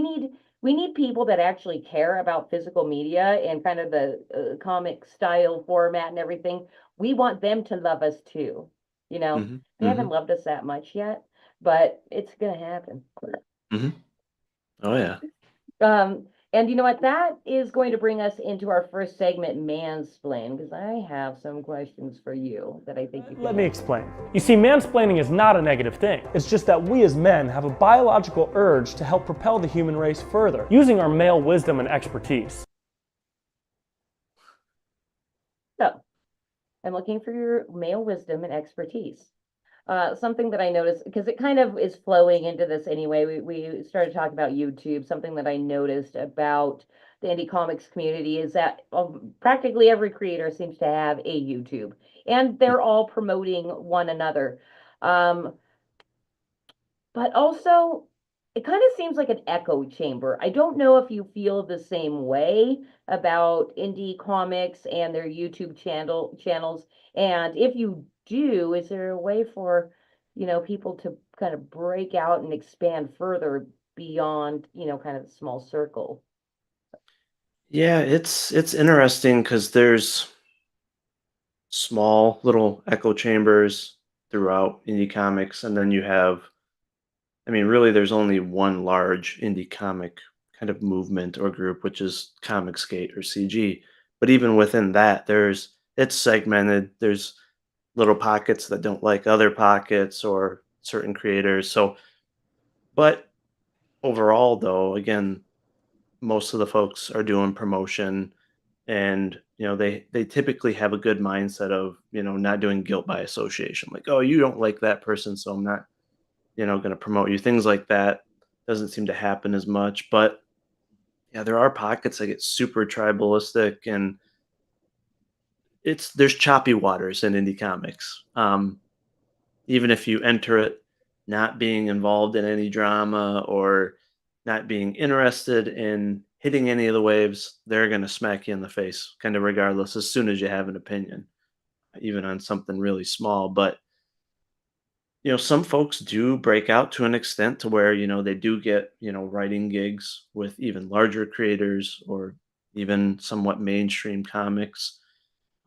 need we need people that actually care about physical media and kind of the comic style format and everything. We want them to love us too. mhm, They haven't mhm, loved us that much yet, but it's gonna happen. mhm. Oh yeah. And you know what? That is going to bring us into our first segment, mansplain, because I have some questions for you that I think you Let can me answer. explain. You see, mansplaining is not a negative thing. It's just that we as men have a biological urge to help propel the human race further, using our male wisdom and expertise. So, I'm looking for your male wisdom and expertise. Something that I noticed, because it kind of is flowing into this anyway. We started talking about YouTube. Something that I noticed about the indie comics community is that practically every creator seems to have a YouTube, and they're all promoting one another. Um, but also, it kind of seems like an echo chamber. I don't know if you feel the same way about indie comics and their YouTube channels. And if you do, is there a way for, people to kind of break out and expand further beyond, kind of the small circle? Yeah, it's interesting because there's small little echo chambers throughout indie comics, and then you have, I mean, really, there's only one large indie comic kind of movement or group, which is Comicsgate or CG. But even within that, it's segmented. There's little pockets that don't like other pockets or certain creators. So, but overall, though, again, most of the folks are doing promotion, and they typically have a good mindset of not doing guilt by association, like, oh, you don't like that person, so I'm not going to promote you. Things like that doesn't seem to happen as much. But yeah, there are pockets that get super tribalistic, and there's choppy waters in indie comics. Even if you enter it not being involved in any drama or not being interested in hitting any of the waves, they're going to smack you in the face, kind of regardless, as soon as you have an opinion, even on something really small. But some folks do break out to an extent to where, they do get, writing gigs with even larger creators or even somewhat mainstream comics.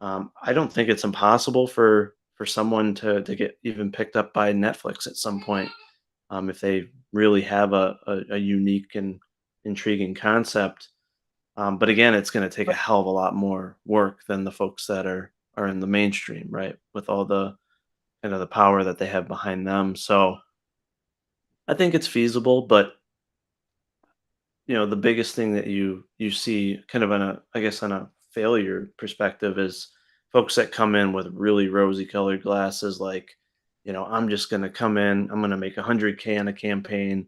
I don't think it's impossible for someone to get even picked up by Netflix at some point, if they really have a unique and intriguing concept. But again, it's going to take a hell of a lot more work than the folks that are are in the mainstream, right? With all the kind of the power that they have behind them. So I think it's feasible, but the biggest thing that you see kind of on a, I guess, on a failure perspective is folks that come in with really rosy colored glasses, like, I'm just going to come in, I'm going to make 100K on a campaign,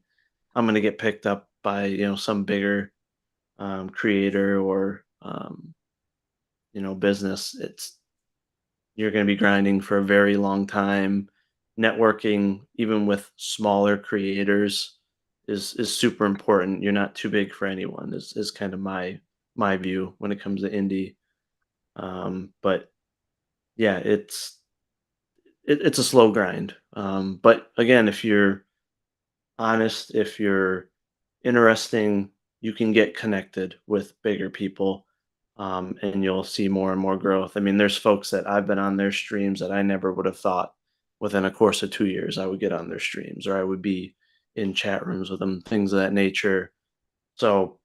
I'm going to get picked up by some bigger creator or business. It's You're going to be grinding for a very long time. Networking, even with smaller creators, is super important. You're not too big for anyone. Is kind of my view when it comes to indie. But yeah, it's a slow grind. But again, if you're honest, if you're interesting, you can get connected with bigger people, and you'll see more and more growth. I mean, there's folks that I've been on their streams that I never would have thought within a course of 2 years I would get on their streams or I would be in chat rooms with them, things of that nature. So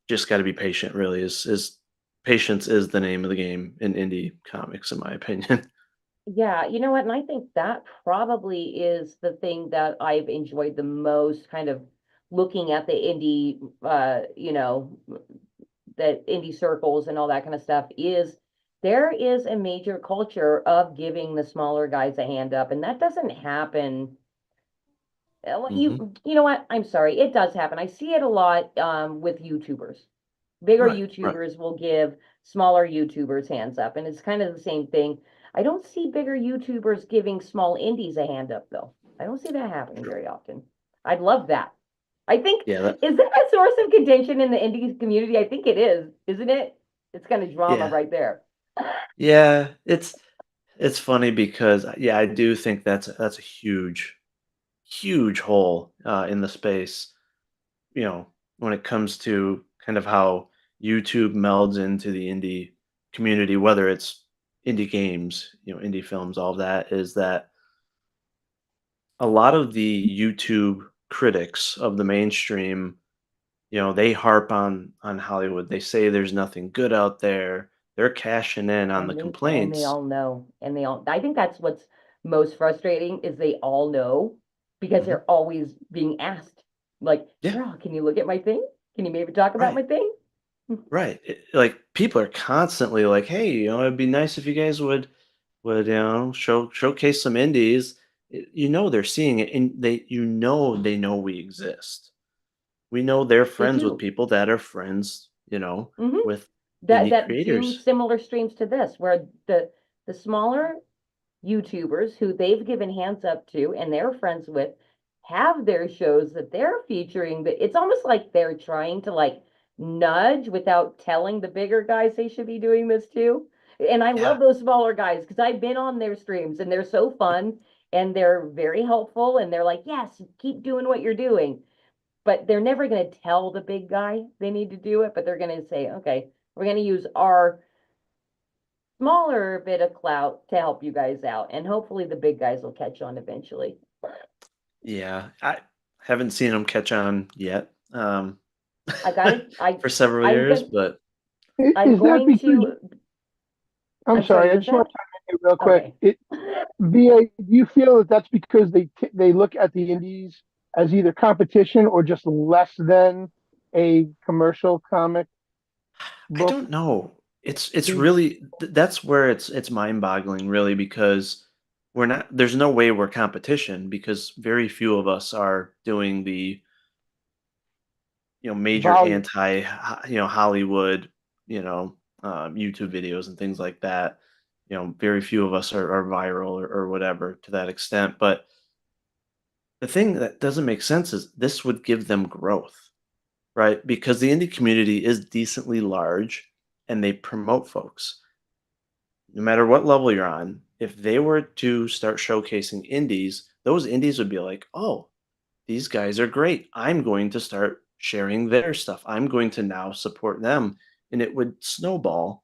just got to be patient. Really, is patience is the name of the game in indie comics, in my opinion. Yeah, you know what? And I think that probably is the thing that I've enjoyed the most, kind of looking at the indie, the indie circles and all that kind of stuff, is there is a major culture of giving the smaller guys a hand up, and that doesn't happen. Hmm. You know what? I'm sorry, it does happen. I see it a lot with YouTubers. Bigger Right. Right. YouTubers will give smaller YouTubers hands up, and it's kind of the same thing. I don't see bigger YouTubers giving small indies a hand up, though. I don't see that happening True. very often. I'd love that. I think, Yeah. That. is that a source of contention in the indie community? I think it is, isn't it? It's kind of drama Yeah. right there. Yeah. It's funny because yeah, I do think that's a huge hole in the space. When it comes to kind of how YouTube melds into the indie community, whether it's indie games, indie films, all of that, is that a lot of the YouTube critics of the mainstream, they harp on Hollywood. They say there's nothing good out there. They're cashing in on the And they complaints. all know, and they all, I think that's what's most frustrating, is they all know, because Mhm. they're always being asked, like, Yeah, girl, can you look at my thing? Can you maybe talk about right. my thing? Right. Like people are constantly like, "Hey, it'd be nice if you guys would showcase some indies." They're seeing it, and they know we exist. We know they're They friends with do. people that are friends, Hmm. with That indie that do creators. similar streams to this, where the smaller YouTubers who they've given hands up to and they're friends with have their shows that they're featuring. But it's almost like they're trying to, like, nudge without telling the bigger guys they should be doing this too. And I Yeah. love those smaller guys because I've been on their streams and they're so fun and they're very helpful and they're like, yes, keep doing what you're doing. But they're never going to tell the big guy they need to do it, but they're going to say, okay, we're going to use our smaller bit of clout to help you guys out, and hopefully the big guys will catch on eventually. Yeah. I haven't seen them catch on yet. I got it. For several I'm years, gonna, but I'm Is that going because to, I'm I'm sorry, sorry, I what's just want that? to chime in real quick. Okay. VA, do you feel that that's because they look at the indies as either competition or just less than a commercial comic I book? don't know. It's Be- really that's where it's mind-boggling really because there's no way we're competition because very few of us are doing the, major Volume. Hollywood, YouTube videos and things like that. Very few of us are viral or whatever to that extent. But the thing that doesn't make sense is this would give them growth, right? Because the indie community is decently large and they promote folks no matter what level you're on. If they were to start showcasing indies, those indies would be like, oh, these guys are great. I'm going to start sharing their stuff. I'm going to now support them. And it would snowball.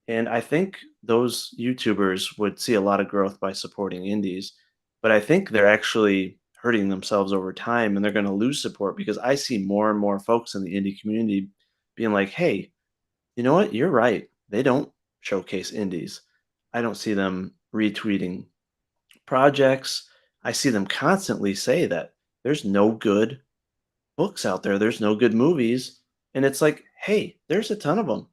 And I think those YouTubers would see a lot of growth by supporting indies. But I think they're actually hurting themselves over time and they're going to lose support because I see more and more folks in the indie community being like, hey, you know what? You're right. They don't showcase indies. I don't see them retweeting projects. I see them constantly say that there's no good books out there, there's no good movies, and it's like, hey, there's a ton of them.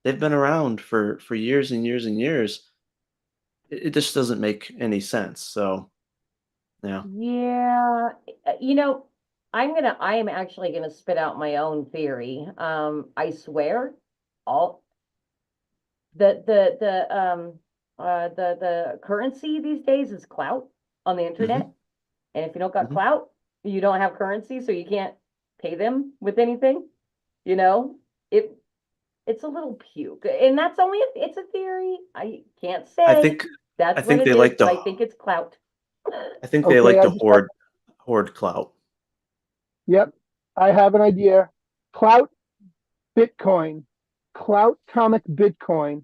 They've been around for years and years and years. It just doesn't make any sense. So yeah. Yeah, I am actually gonna spit out my own theory. I swear, all the currency these days is clout on the internet. Hmm. And if you don't got Hmm. clout, you don't have currency, so you can't pay them with anything. You know, it it's a little puke, and that's only it's a theory. I can't I say think I that's what think it they is, like but to I think it's clout. I think they Okay, like I to just have, hoard clout. yep, I have an idea. Clout Bitcoin. Clout Comic Bitcoin.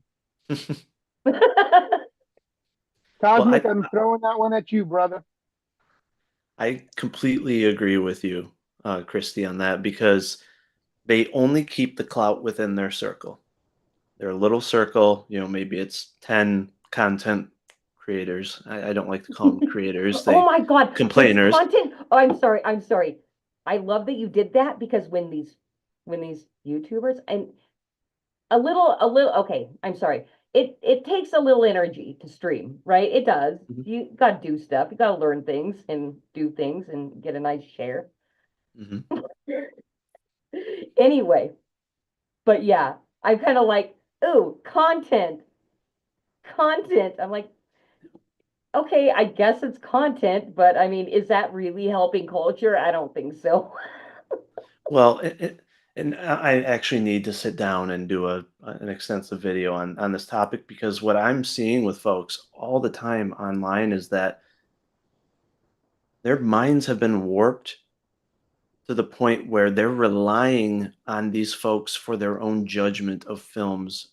Well, Cosmic, I'm throwing that one at you, brother. I completely agree with you, Christy, on that because they only keep the clout within their circle. Their little circle, maybe it's 10 content creators. I don't like to call them creators, Oh they my God, it's complainers. content. Oh, I'm sorry. I'm sorry. I love that you did that because when these YouTubers and a little okay, I'm sorry. It takes a little energy to stream, right? It does. Mhm, You gotta do stuff. You gotta learn things and do things and get a nice share. mhm. Anyway, but yeah, I'm kind of like, ooh, content. I'm like, okay, I guess it's content, but I mean, is that really helping culture? I don't think so. Well, and I actually need to sit down and do an extensive video on this topic because what I'm seeing with folks all the time online is that their minds have been warped to the point where they're relying on these folks for their own judgment of films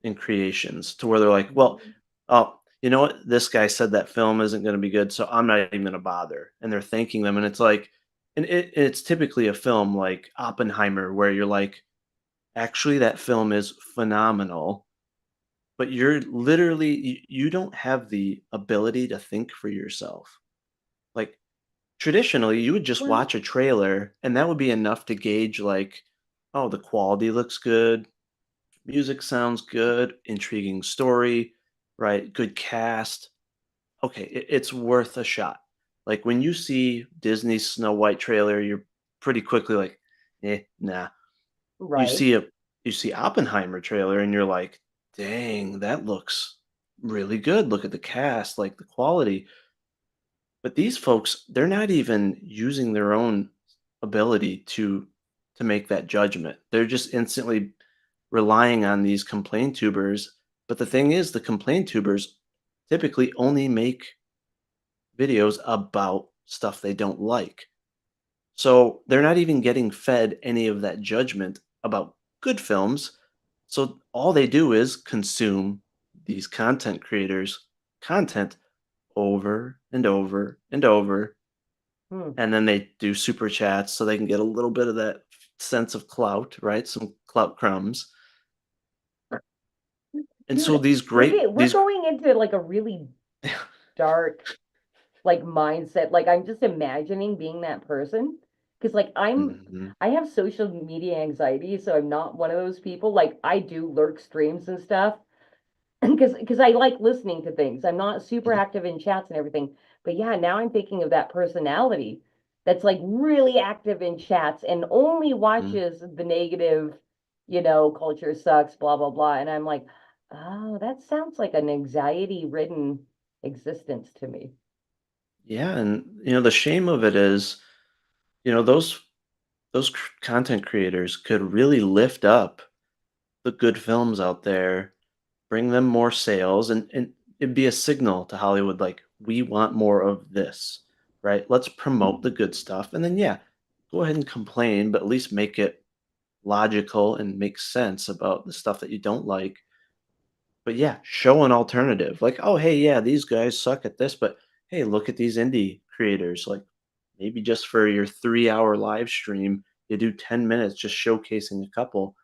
and creations to where they're like, well, oh, you know what? This guy said that film isn't going to be good, so I'm not even going to bother. And they're thanking them. And it's like, and it's typically a film like Oppenheimer where you're like, actually, that film is phenomenal, but you're literally, you don't have the ability to think for yourself. Like, traditionally, you would just Well, watch a trailer and that would be enough to gauge, like, oh, the quality looks good, music sounds good, intriguing story, right? Good cast. Okay, it's worth a shot. Like when you see Disney's Snow White trailer, you're pretty quickly like, nah. You right. see a you see Oppenheimer trailer and you're like, dang, that looks really good. Look at the cast, like the quality. But these folks, they're not even using their own ability to make that judgment. They're just instantly relying on these complaint tubers. But the thing is, the complaint tubers typically only make videos about stuff they don't like. So they're not even getting fed any of that judgment about good films. So all they do is consume these content creators' content over and over and over. Hmm. And then they do super chats so they can get a little bit of that sense of clout, right? Some clout crumbs. And so Dude, these we're great get, we're these going into like a really dark like mindset. Like I'm just imagining being that person because Mhm, I have social media anxiety, so I'm not one of those people. Like I do lurk streams and stuff because I like listening to things. I'm not super mhm, active in chats and everything. But yeah, now I'm thinking of that personality that's like really active in chats and only mhm. watches the negative, culture sucks, blah blah blah. And I'm like, oh, that sounds like an anxiety-ridden existence to me. Yeah, and the shame of it is, those content creators could really lift up the good films out there, bring them more sales, and it'd be a signal to Hollywood like, we want more of this, right? Let's promote the good stuff. And then, yeah, go ahead and complain, but at least make it logical and make sense about the stuff that you don't like. But yeah, show an alternative. Like, oh, hey, yeah, these guys suck at this, but hey, look at these indie creators. Like, maybe just for your 3-hour live stream, you do 10 minutes just showcasing a couple.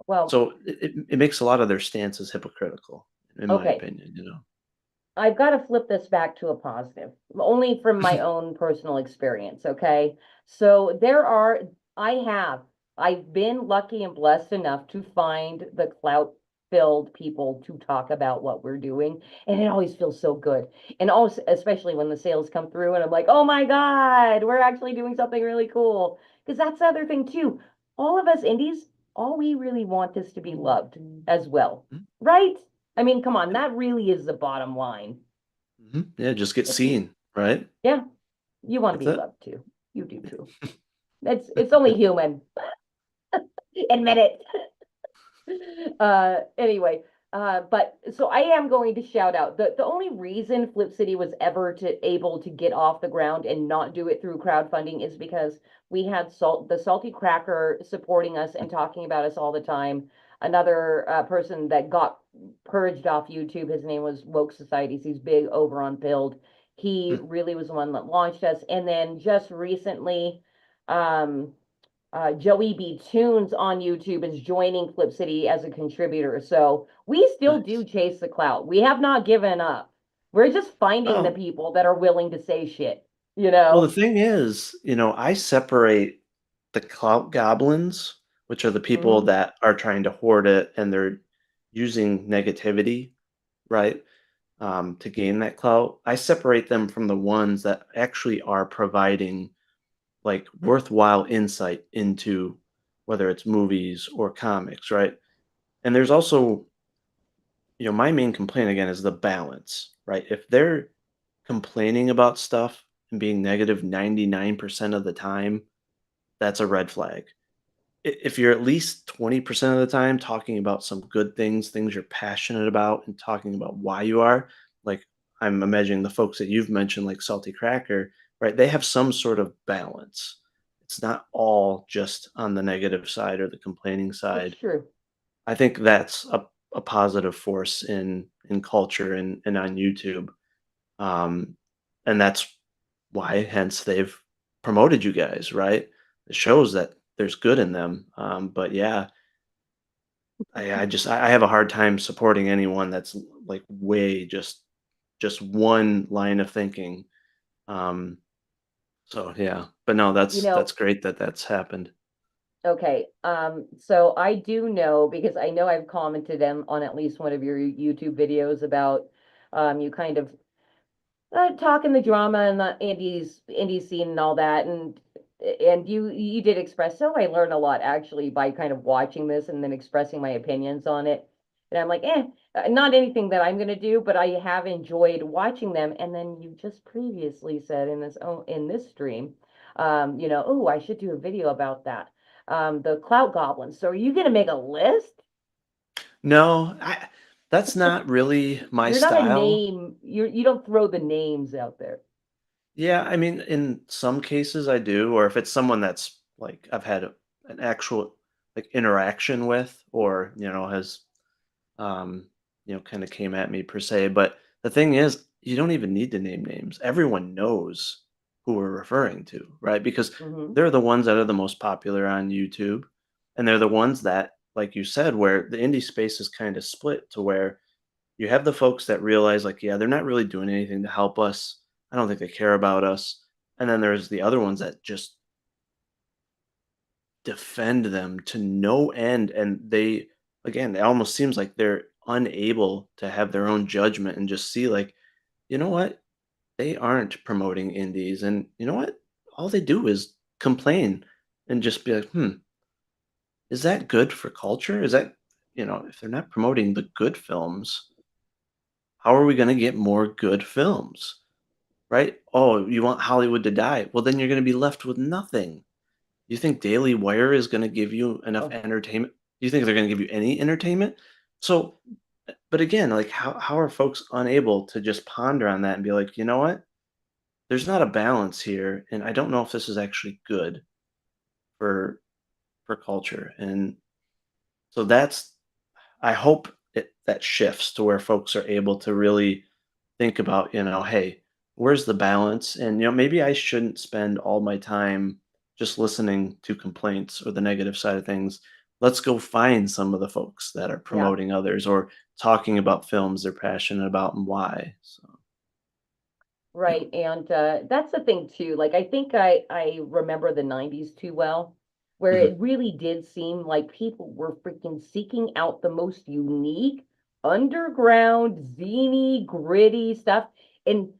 Well, So it makes a lot of their stances hypocritical. in my Okay, opinion, you know. I've got to flip this back to a positive, only from my own personal experience, okay? So there are, I have, I've been lucky and blessed enough to find the clout-filled people to talk about what we're doing, and it always feels so good. And also, especially when the sales come through and I'm like, "Oh my God, we're actually doing something really cool." Because that's the other thing too. All of us indies, all we really want is to be loved as well, Mhm. right? I mean, come on, that really is the bottom line. Mhm. Yeah, just get If you, seen, right? yeah, you want to That's be it. loved too. You do too. It's only human. Admit it. Anyway, but so I am going to shout out the only reason Flip City was ever to able to get off the ground and not do it through crowdfunding is because we had the Salty Cracker supporting us and talking about us all the time. Another person that got purged off YouTube, his name was Woke Societies. He's big over on Build. He Mm, really was the one that launched us. And then just recently, um, Joey B. Tunes on YouTube is joining Flip City as a contributor. So we still do nice. chase the clout. We have not given up. We're just finding the Oh, people that are willing to say shit, you well, the know? thing is, you know, I separate the clout goblins, which are the people Hmm. that are trying to hoard it and they're using negativity, right, to gain that clout. I separate them from the ones that actually are providing like worthwhile insight into whether it's movies or comics, right? And there's also, you know, my main complaint again is the balance, right? If they're complaining about stuff and being negative 99% of the time, that's a red flag. If you're at least 20% of the time talking about some good things, things you're passionate about, and talking about why you are, like I'm imagining the folks that you've mentioned, like Salty Cracker, right? They have some sort of balance. It's not all just on the negative side or the complaining It's side. true. I think that's a positive force in culture and on YouTube. Um, and that's why, hence, they've promoted you guys, right? It shows that there's good in them. But yeah, I have a hard time supporting anyone that's like way just one line of thinking. Um, so yeah, but no, You that's know, great that that's happened. okay. So I do know because I know I've commented them on at least one of your YouTube videos about you kind of talking the drama and the indie scene and all that, and you did express. So I learned a lot actually by kind of watching this and then expressing my opinions on it. And I'm like, not anything that I'm gonna do, but I have enjoyed watching them. And then you just previously said in this stream, oh, I should do a video about that. The clout goblins. So are you gonna make a list? No, that's not really my You're not a style. name. You don't throw the names out there. Yeah, I mean, in some cases I do, or if it's someone that's like I've had an actual like interaction with, or you know has um, you know, kind of came at me per se. But the thing is, you don't even need to name names. Everyone knows who we're referring to, right? Because Hmm. they're the ones that are the most popular on YouTube, and they're the ones that, like you said, where the indie space is kind of split to where you have the folks that realize, like, yeah, they're not really doing anything to help us. I don't think they care about us. And then there's the other ones that just defend them to no end, and they again, it almost seems like they're unable to have their own judgment and just see like, you know what? They aren't promoting indies, and you know what? All they do is complain and just be like, is that good for culture? Is that, you know, if they're not promoting the good films, how are we going to get more good films? Right? Oh, you want Hollywood to die? Well, then you're going to be left with nothing. You think Daily Wire is gonna give you enough Oh, entertainment? Do you think they're gonna give you any entertainment? So, but again, like how are folks unable to just ponder on that and be like, you know what? There's not a balance here, and I don't know if this is actually good for culture. And so that's I hope that shifts to where folks are able to really think about, you know, hey, where's the balance? And you know, maybe I shouldn't spend all my time just listening to complaints or the negative side of things. let's go find some of the folks that are Yeah. promoting others or talking about films they're passionate about and why. So, yeah. Right, and, that's the thing too, like, I think I remember the '90s too well, where Mhm. it really did seem like people were freaking seeking out the most unique, underground, zany, gritty stuff, and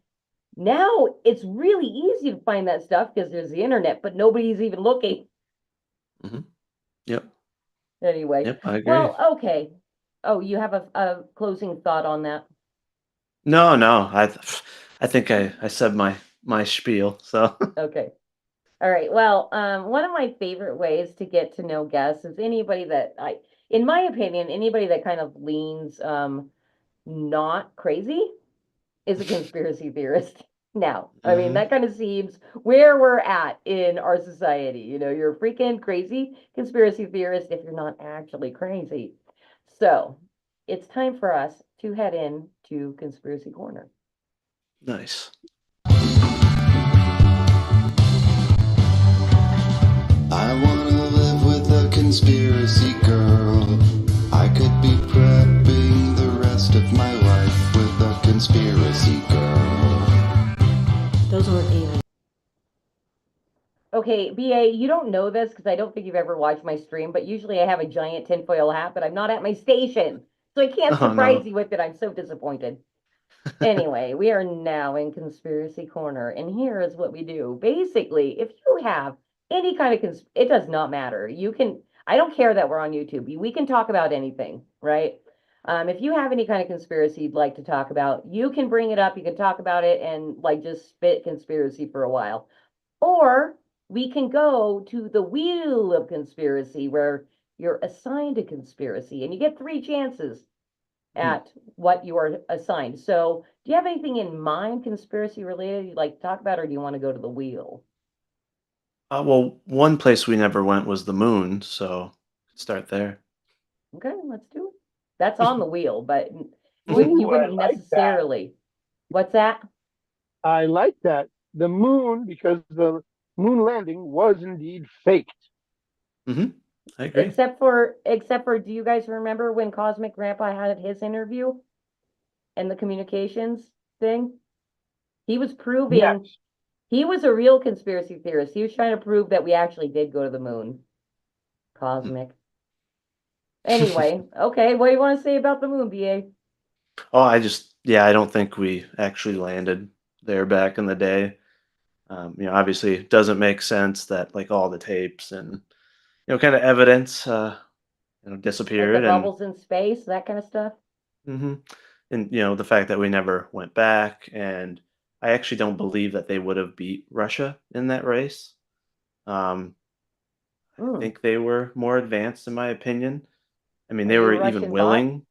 now it's really easy to find that stuff because there's the internet, but nobody's even looking. Mhm. Yep. Anyway, Yep, I agree. well, okay. Oh, you have a closing thought on that? No, no, I think I said my spiel, so Okay. All right. Well, one of my favorite ways to get to know guests is anybody that in my opinion, anybody that kind of leans not crazy is a conspiracy theorist. Now, I mean, Mhm. that kind of seems where we're at in our society. You know, you're a freaking crazy conspiracy theorist if you're not actually crazy. So, it's time for us to head in to Conspiracy Corner. Nice. I wanna live with a conspiracy girl. I could be prepping the rest of my life with a conspiracy girl. Those weren't aliens. Okay, BA, you don't know this because I don't think you've ever watched my stream, but usually I have a giant tinfoil hat, but I'm not at my station. So I can't Oh, surprise no. you with it. I'm so disappointed. Anyway, we are now in Conspiracy Corner, and here is what we do. Basically, if you have any kind of it does not matter. You can, I don't care that we're on YouTube. We can talk about anything, right? If you have any kind of conspiracy you'd like to talk about, you can bring it up. You can talk about it and like just spit conspiracy for a while. Or we can go to the wheel of conspiracy where you're assigned a conspiracy and you get three chances Hmm. at what you are assigned. So, do you have anything in mind, conspiracy related, you'd like to talk about, or do you want to go to the wheel? Well, one place we never went was the moon, so start there. Okay, let's do it. That's on the wheel, but you Ooh, I wouldn't like that. necessarily. What's that? I like that. The moon, because the moon landing was indeed faked. Mhm. I agree. Except for, do you guys remember when Cosmic Grandpa had his interview and the communications thing? He was proving Yes. he was a real conspiracy theorist. He was trying to prove that we actually did go to the moon. Hmm. Cosmic. Anyway, okay, what do you want to say about the moon, BA? Oh, yeah, I don't think we actually landed there back in the day. Obviously, it doesn't make sense that like all the tapes and kind of evidence, Like the disappeared, and bubbles in space, that kind of stuff? mhm, and the fact that we never went back, and I actually don't believe that they would have beat Russia in that race. Um, I Mm. think they were more advanced, in my opinion. I mean, Are they you were a even Russian bot? willing.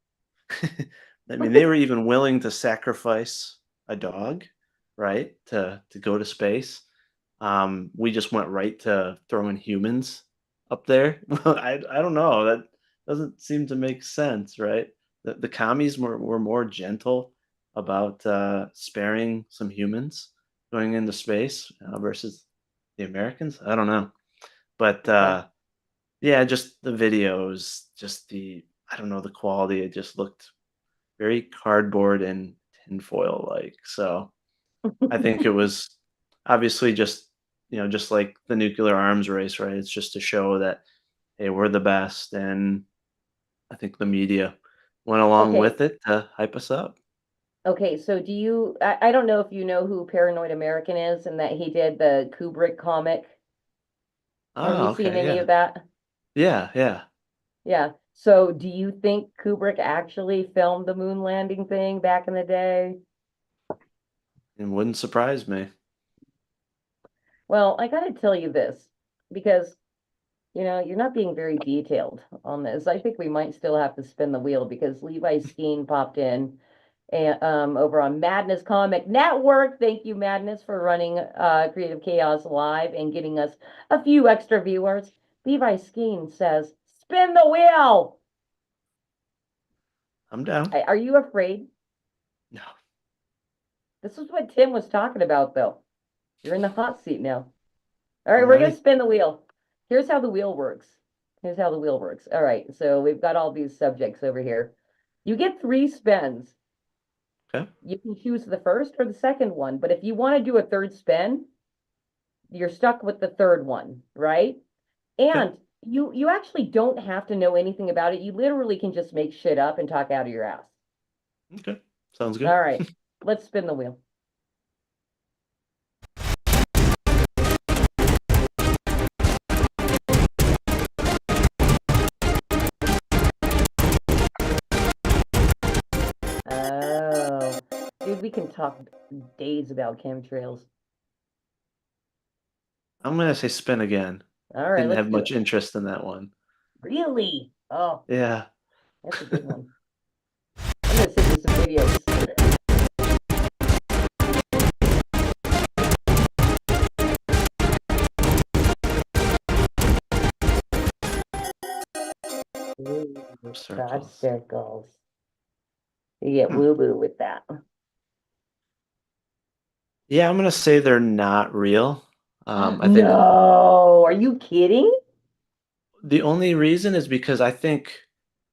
I mean, they were even willing to sacrifice a dog, right, to go to space. We just went right to throwing humans up there. Well, I don't know. That doesn't seem to make sense, right? The commies were more gentle about sparing some humans going into space versus the Americans. I don't know, but Okay. yeah, just the videos, just the I don't know the quality. It just looked very cardboard and tinfoil like. So I think it was obviously just just like the nuclear arms race, right? It's just to show that hey, we're the best, and I think the media went along Okay. with it to hype us up. Okay, so I don't know if you know who Paranoid American is and that he did the Kubrick comic. Have you Oh, seen okay, any yeah, of that? yeah, yeah. Yeah. So do you think Kubrick actually filmed the moon landing thing back in the day? It wouldn't surprise me. Well, I gotta tell you this because you're not being very detailed on this. I think we might still have to spin the wheel because Levi Skeen popped in and over on Madness Comic Network. Thank you, Madness, for running Creative Chaos Live and getting us a few extra viewers. Levi Skeen says, "Spin the wheel." I'm down. Are you afraid? No, This is what Tim was talking about, though. You're in the hot seat now. All right, I'm we're gonna ready. spin the wheel. Here's how the wheel works. Here's how the wheel works. All right, so we've got all these subjects over here. You get 3 spins. Okay. You can choose the first or the second one, but if you want to do a third spin, you're stuck with the third one, right? Okay. And you actually don't have to know anything about it. You literally can just make shit up and talk out of your ass. Okay. Sounds good. All right, let's spin the wheel. Oh, dude, we can talk days about chemtrails. I'm gonna say spin again. All right, Didn't let's have do much it. interest in that one. Really? Oh, Yeah. that's a good one. I'm gonna send you some videos. Ooh, Circles. popsicles. You get woo-woo with that. Yeah, I'm gonna say they're not real. I think No, are you kidding? the only reason is because I think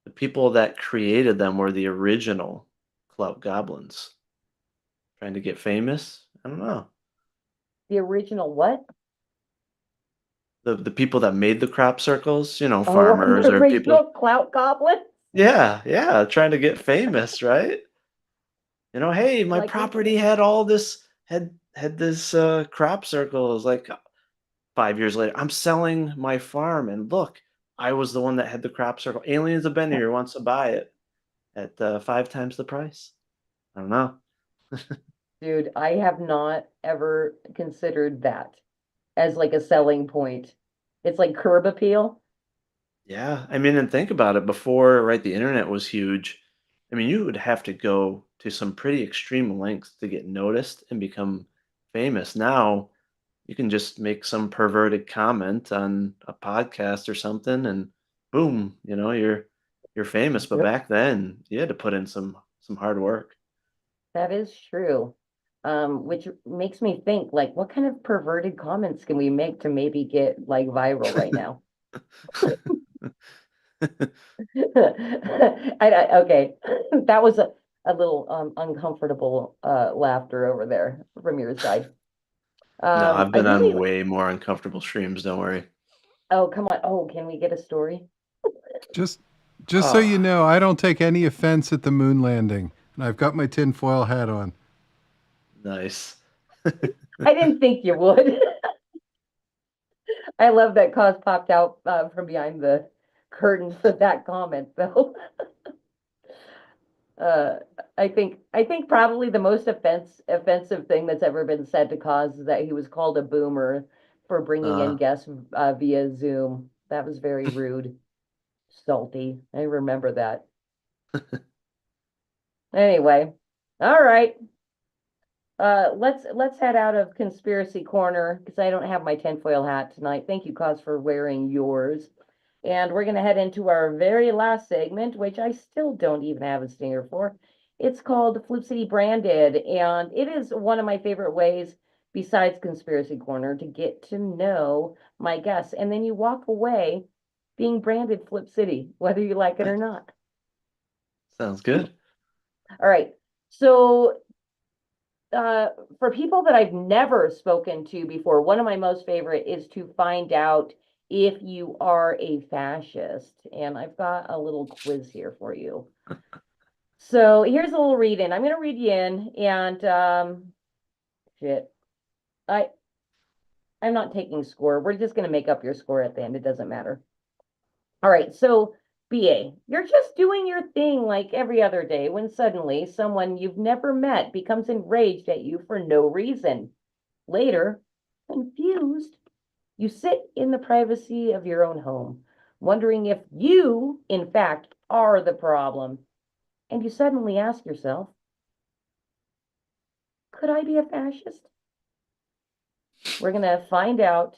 the people that created them were the original Clout Goblins trying to get famous. I don't know. The original what? The people that made the crop circles, Oh, farmers the or people. original clout goblin? Yeah, yeah, trying to get famous, right? Hey, my Like we property had all this had this crop circles like 5 years later. I'm selling my farm and look, I was the one that had the crop circle. Aliens have been here, wants to buy it at 5 times the price. I don't know. dude, I have not ever considered that as like a selling point. It's like curb appeal. Yeah, I mean, and think about it. Before, right, the internet was huge. I mean, you would have to go to some pretty extreme lengths to get noticed and become famous. Now, you can just make some perverted comment on a podcast or something, and boom, you're famous. But Yep. back then, you had to put in some hard work. That is true. Which makes me think, like, what kind of perverted comments can we make to maybe get like viral right now? Okay, that was a little uncomfortable laughter over there from your side. No, I've I been on really, way more uncomfortable streams. Don't worry. oh, come on. Oh, can we get a story? Just just so you Oh, know, I don't take any offense at the moon landing, and I've got my tinfoil hat on. nice. I didn't think you would. I love that Cause popped out from behind the curtain for that comment, though. Uh, I think probably the most offensive thing that's ever been said to Cause is that he was called a boomer for bringing in Uh, guests via Zoom. That was very rude, salty. I remember that. Anyway, all right. Let's head out of conspiracy corner because I don't have my tinfoil hat tonight. Thank you, Cause, for wearing yours. And we're gonna head into our very last segment, which I still don't even have a stinger for. It's called Flip City Branded, and it is one of my favorite ways, besides Conspiracy Corner, to get to know my guests. And then you walk away being branded Flip City, whether you like it or not. sounds good. All right. So uh, for people that I've never spoken to before, one of my most favorite is to find out if you are a fascist. And I've got a little quiz here for you. So here's a little read in. I'm going to read you in, and shit, I I'm not taking score. We're just going to make up your score at the end. It doesn't matter. All right. So BA, you're just doing your thing like every other day when suddenly someone you've never met becomes enraged at you for no reason. Later, confused, you sit in the privacy of your own home, wondering if you, in fact, are the problem. And you suddenly ask yourself, could I be a fascist? We're going to find out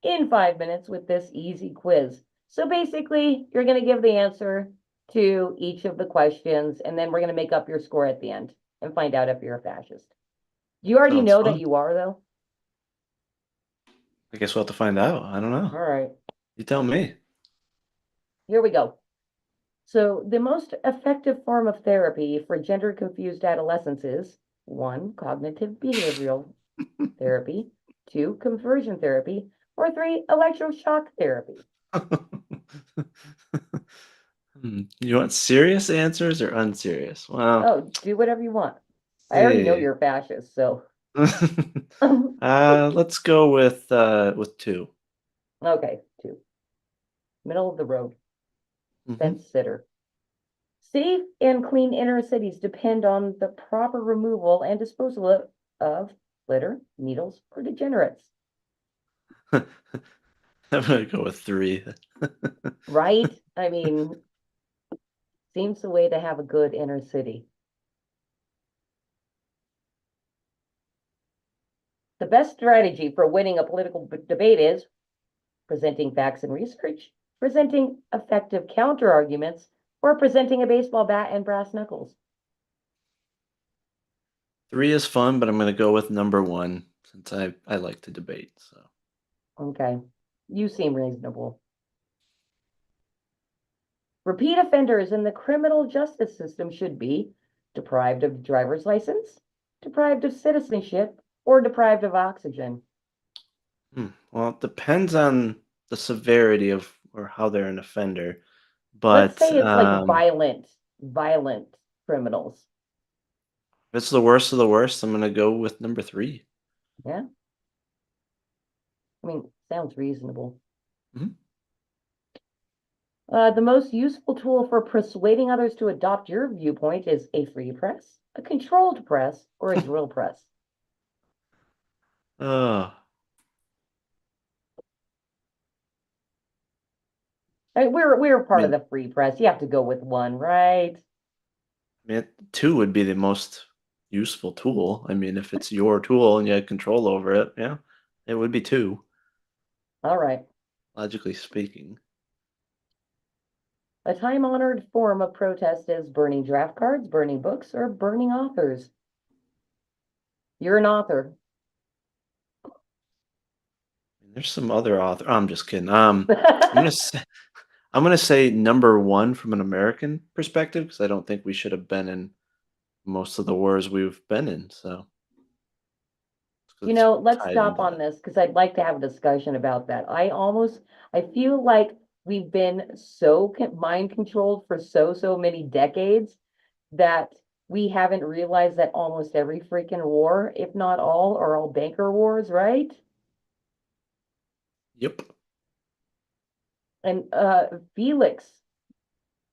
in 5 minutes with this easy quiz. So basically, you're going to give the answer to each of the questions, and then we're going to make up your score at the end and find out if you're a fascist. Do you already Sounds know that fun. you are, though? I guess we'll have to find out. I don't All know. right. You tell me. Here we go. So, the most effective form of therapy for gender confused adolescents is one, cognitive behavioral therapy, two, conversion therapy, or three, electroshock therapy. You want serious answers or unserious? Well, Oh, do whatever you want. I already know see. you're a fascist, so. Let's go with two. Okay, two. Middle of the road, Mhm. fence sitter. Safe and clean inner cities depend on the proper removal and disposal of litter, needles, or degenerates. I'm gonna go with three. Right? I mean, seems the way to have a good inner city. The best strategy for winning a political debate is presenting facts and research, presenting effective counter arguments, or presenting a baseball bat and brass knuckles. Three is fun, but I'm gonna go with number one since I like to debate. So Okay, you seem reasonable. Repeat offenders in the criminal justice system should be deprived of driver's license, deprived of citizenship, or deprived of oxygen. well, it depends on the severity of or how they're an offender, Let's but say it's like violent criminals. if it's the worst of the worst, I'm gonna go with number three. Yeah, I mean, sounds reasonable. Mhm. The most useful tool for persuading others to adopt your viewpoint is a free press, a controlled press, or a drill press. Oh, We're I part of mean, the free press. You have to go with one, right? two would be the most useful tool. I mean, if it's your tool and you had control over it, yeah, it would be two, All right. logically speaking. A time-honored form of protest is burning draft cards, burning books, or burning authors. You're an author. There's some other author. I'm just kidding. I'm gonna say, I'm gonna say number one from an American perspective because I don't think we should have been in most of the wars we've been in. So You it's know, let's tied stop into on that. this because I'd like to have a discussion about that. I feel like we've been so mind controlled for so many decades that we haven't realized that almost every freaking war, if not all, are all banker wars, right? Yep. And Felix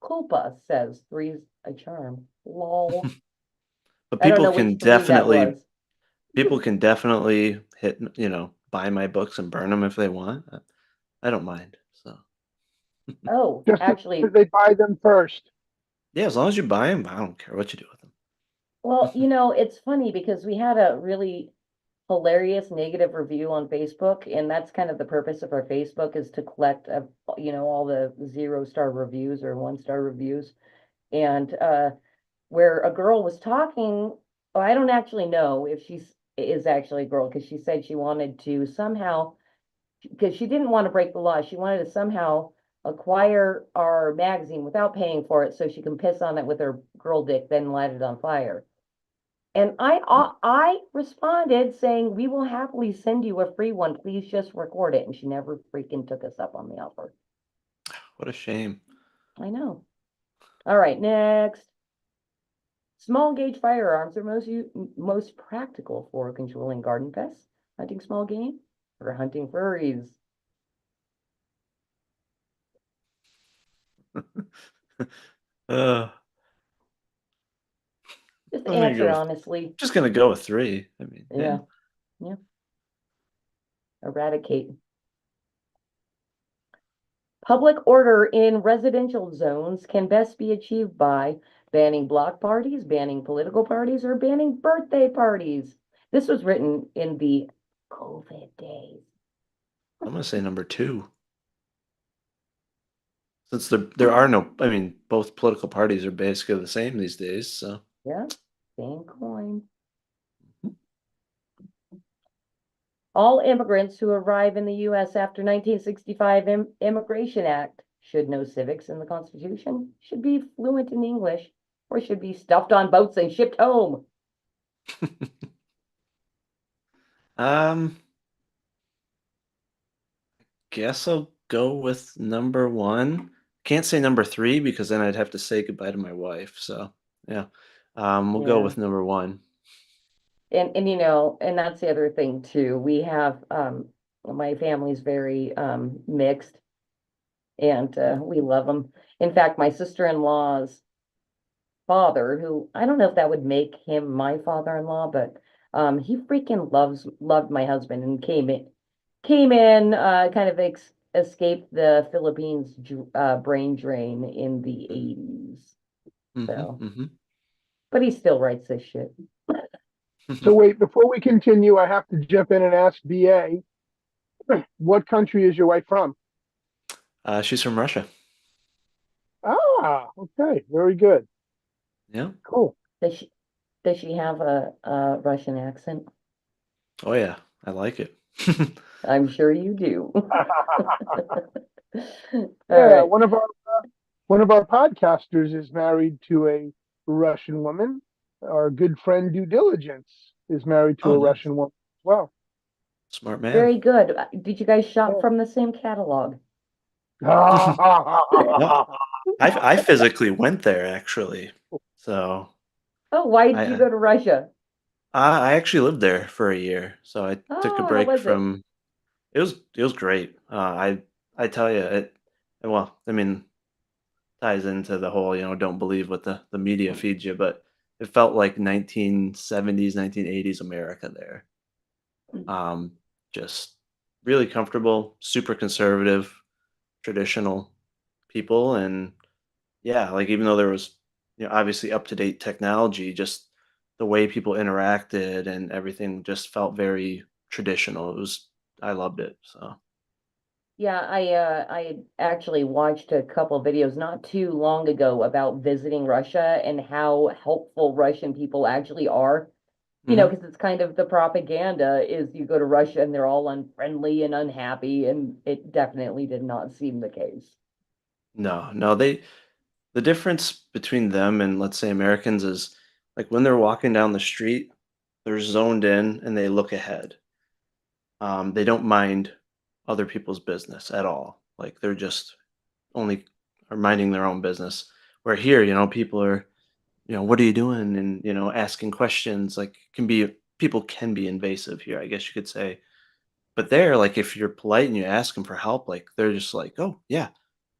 Culpa says three's a charm. Lol. But I don't know which three that was. people can definitely buy my books and burn them if they want. I don't mind. So Oh, Just as long actually, as they buy them first. yeah, as long as you buy them, I don't care what you do with them. well, it's funny because we had a really hilarious negative review on Facebook, and that's kind of the purpose of our Facebook is to collect, all the 0-star reviews or 1-star reviews. And where a girl was talking, oh, I don't actually know if is actually a girl because she said she wanted to somehow, because she didn't want to break the law, she wanted to somehow acquire our magazine without paying for it so she can piss on it with her girl dick, then light it on fire. And I responded saying, "We will happily send you a free one. Please just record it." And she never freaking took us up on the offer. What a shame. I know. All right, next. Small gauge firearms are most practical for controlling garden pests, hunting small game, or hunting furries. uh, Just I'm gonna go answer with honestly. just gonna go with three. I mean, yeah. Yeah, yeah. Eradicate. Public order in residential zones can best be achieved by banning block parties, banning political parties, or banning birthday parties. This was written in the COVID days. I'm gonna say number two. Since there are no, I mean, both political parties are basically the same these days. So Yeah, same coin. All immigrants who arrive in the U.S. after 1965 Immigration Act should know civics in the Constitution, should be fluent in English, or should be stuffed on boats and shipped home? Um, guess I'll go with number one. Can't say number three because then I'd have to say goodbye to my wife. So yeah, we'll go Yeah. with number one. And you know, and that's the other thing too. We have my family's very mixed, and we love them. In fact, my sister-in-law's father, who I don't know if that would make him my father-in-law, but he freaking loved my husband and came in kind of escaped the Philippines brain drain in the 80s. So, Mm-hmm, but he still writes this shit. So wait, before we continue, I have to jump in and ask BA, what country is your wife from? She's from Russia. Ah, okay, very good. Yeah. Cool. Does she does she have a Russian accent? Oh yeah, I like it. I'm sure you do. All Yeah, right. one of our podcasters is married to a Russian woman. Our good friend Due Diligence is married to Oh, a nice. Russian woman as well. Smart man. Very good. Did you guys shop Yeah. from the same catalog? No, I physically went there actually. So Oh, why did you I go to Russia? I actually lived there for a year. So I took a Oh, how break was it? from. It was great. I tell you it. Well, I mean, ties into the whole don't believe what the media feeds you, but it felt like 1970s, 1980s America there. Um, just really comfortable, super conservative, traditional people, and yeah, like even though there was, obviously up to date technology, just the way people interacted and everything just felt very traditional. I loved it. So, Yeah, I had actually watched a couple videos not too long ago about visiting Russia and how helpful Russian people actually are. You know, hmm because it's kind of the propaganda is you go to Russia and they're all unfriendly and unhappy, and it definitely did not seem the case. no, no, the difference between them and let's say Americans is like when they're walking down the street, they're zoned in and they look ahead. They don't mind other people's business at all. Like they're just only are minding their own business. Where here, people are, what are you doing? And, asking questions like people can be invasive here, I guess you could say. But there, like if you're polite and you ask them for help, like they're just like, oh yeah,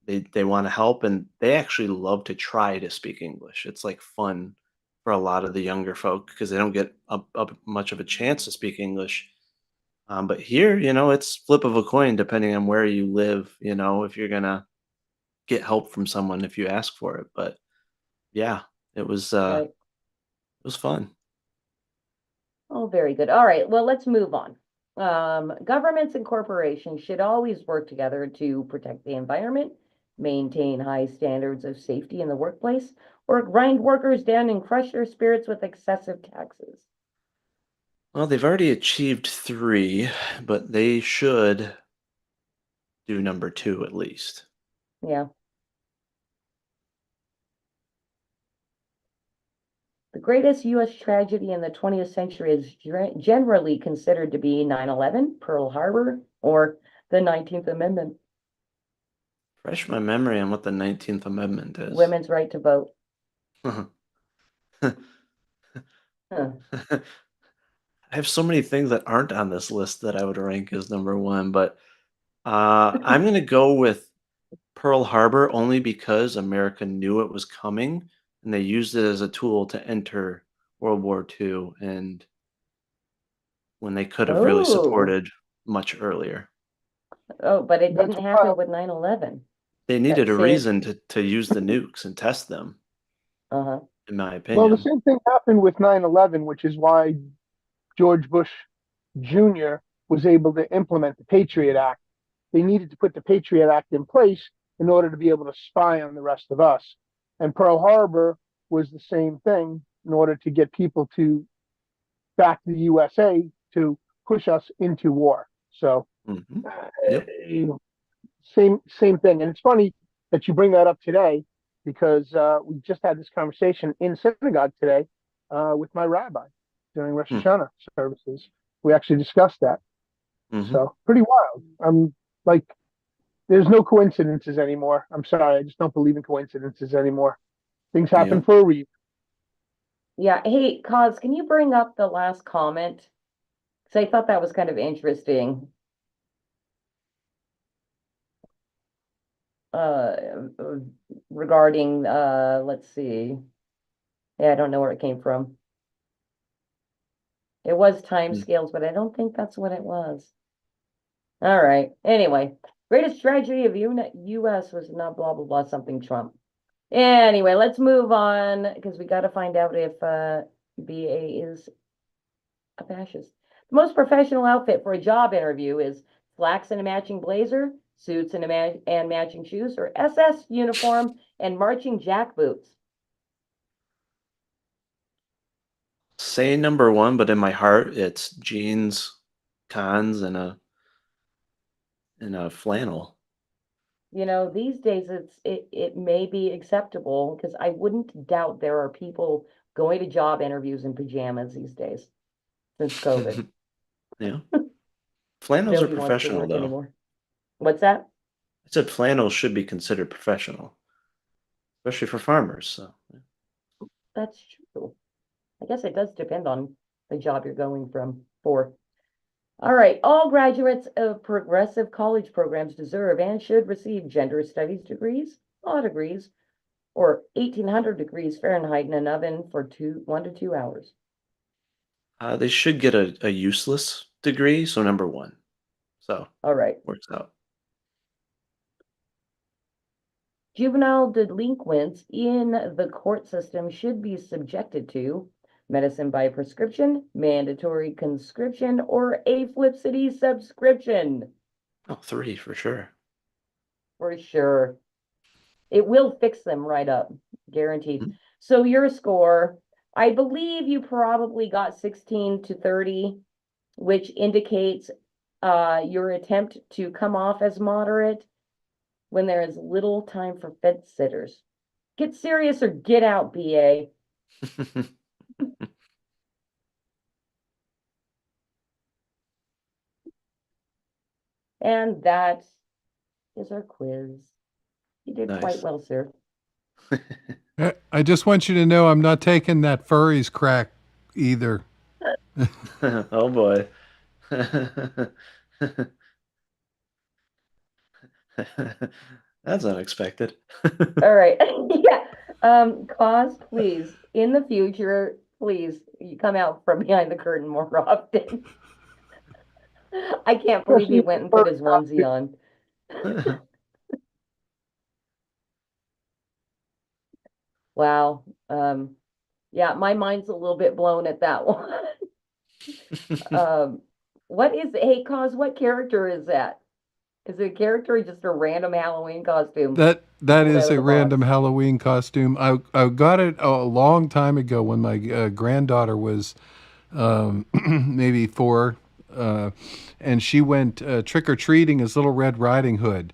they want to help and they actually love to try to speak English. It's like fun for a lot of the younger folk because they don't get up much of a chance to speak English. But here, it's flip of a coin depending on where you live, if you're gonna get help from someone if you ask for it. But yeah, Right. it was fun. Oh, very good. All right. Well, let's move on. Governments and corporations should always work together to protect the environment, maintain high standards of safety in the workplace, or grind workers down and crush their spirits with excessive taxes. Well, they've already achieved three, but they should do number two at least. Yeah. The greatest U.S. tragedy in the 20th century is generally considered to be 9/11, Pearl Harbor, or the 19th Amendment, Fresh my memory on what the 19th Amendment is. women's right to vote. I Huh. have so many things that aren't on this list that I would rank as number one, but I'm going to go with Pearl Harbor only because America knew it was coming and they used it as a tool to enter World War II and when they could have really Oh, supported much earlier. oh, but it That's didn't happen wild. with 9/11. They That needed a saved, reason to use the nukes and test them, uh-huh. in my Well, the opinion. same thing happened with 9/11, which is why George Bush Jr. was able to implement the Patriot Act. They needed to put the Patriot Act in place in order to be able to spy on the rest of us. And Pearl Harbor was the same thing in order to get people to back the USA to push us into war. So hmm uh, Yep. same thing. And it's funny. that you bring that up today because we just had this conversation in synagogue today with my rabbi during Rosh Hmm. Hashanah services. We actually discussed that. Hmm. So pretty wild. I'm like, there's no coincidences anymore. I'm sorry, I just don't believe in coincidences anymore. Things happen Yep. for a reason. Yeah. Hey, Cause, can you bring up the last comment? Because I thought that was kind of interesting. Uh, uh, Regarding, let's see. Yeah, I don't know where it came from. It was time Hmm. scales, but I don't think that's what it was. All right. Anyway, greatest tragedy of U.S. was not blah blah blah something Trump. Anyway, let's move on because we got to find out if BA is a fascist. The most professional outfit for a job interview is slacks and a matching blazer, suits and and matching shoes, or SS uniform and marching jack boots. Say number one, but in my heart, it's jeans, cons, and a flannel. You know, these days it may be acceptable because I wouldn't doubt there are people going to job interviews in pajamas these days since COVID. Yeah. Flannels are Nobody wants to professional, work though. anymore. What's that? I said flannels should be considered professional, especially for farmers. So, yeah. That's true. I guess it does depend on the job you're going from for. All right, all graduates of progressive college programs deserve and should receive gender studies degrees, law degrees, or 1800 degrees Fahrenheit in an oven for 1 to 2 hours. They should get a useless degree, so number one. So, All right. works out. Juvenile delinquents in the court system should be subjected to medicine by prescription, mandatory conscription, or a Flip City subscription. Oh, three for sure. For sure. It will fix them right up, guaranteed. Mhm. So your score, I believe you probably got 16 to 30, which indicates your attempt to come off as moderate when there is little time for fence sitters. Get serious or get out, BA. And that is our quiz. You did quite Nice. well, sir. I just want you to know I'm not taking that furries crack either. Oh boy. That's unexpected. All right. Yeah. Cause, please, in the future, please, you come out from behind the curtain more often. I can't believe he Especially went and put for his onesie on. Wow. Yeah, my mind's a little bit blown at that one. Um, what is, hey, Cause, what character is that? Is it a character or just a random Halloween costume you That pulled out is of a the box? random Halloween costume. I got it a long time ago when my granddaughter was maybe 4, and she went trick or treating as Little Red Riding Hood,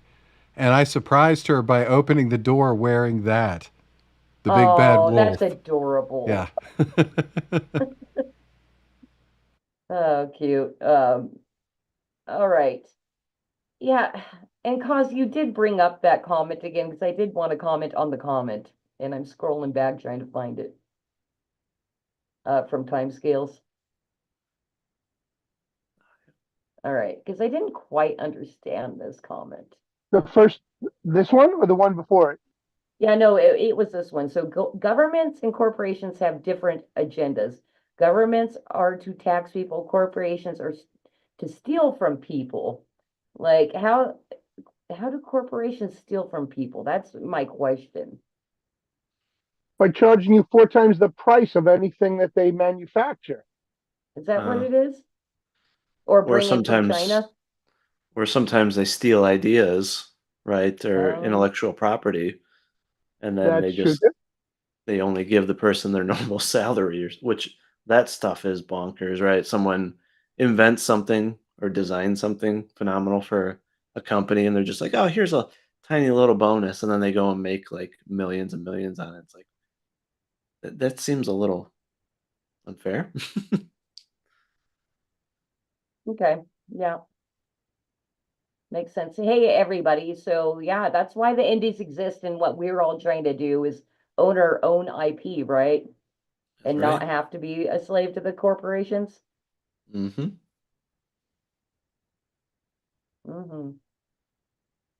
and I surprised her by opening the door wearing that, the big bad Oh, that's wolf. adorable. Yeah. Oh, cute. All right. Yeah, and cause you did bring up that comment again, because I did want to comment on the comment, and I'm scrolling back trying to find it from timescales. All right, because I didn't quite understand this comment. the first, this one or the one before it? Yeah, no, it was this one. So governments and corporations have different agendas. Governments are to tax people, corporations are to steal from people. Like how do corporations steal from people? That's my question. By charging you 4 times the price of anything that they manufacture. Is that what uh, it is? Or or bring in from sometimes, China? or sometimes they steal ideas, right, or Oh, intellectual property, and then That's they true. just they only give the person their normal salary, which that stuff is bonkers, right? Someone invents something or designs something phenomenal for a company, and they're just like, "Oh, here's a tiny little bonus, and then they go and make like millions and millions on it. It's like that seems a little unfair. Okay. Yeah. Makes sense. Hey, everybody. So, yeah, that's why the indies exist. And what we're all trying to do is own our own IP, right? That's And not right. have to be a slave to the corporations. Hmm. Hmm.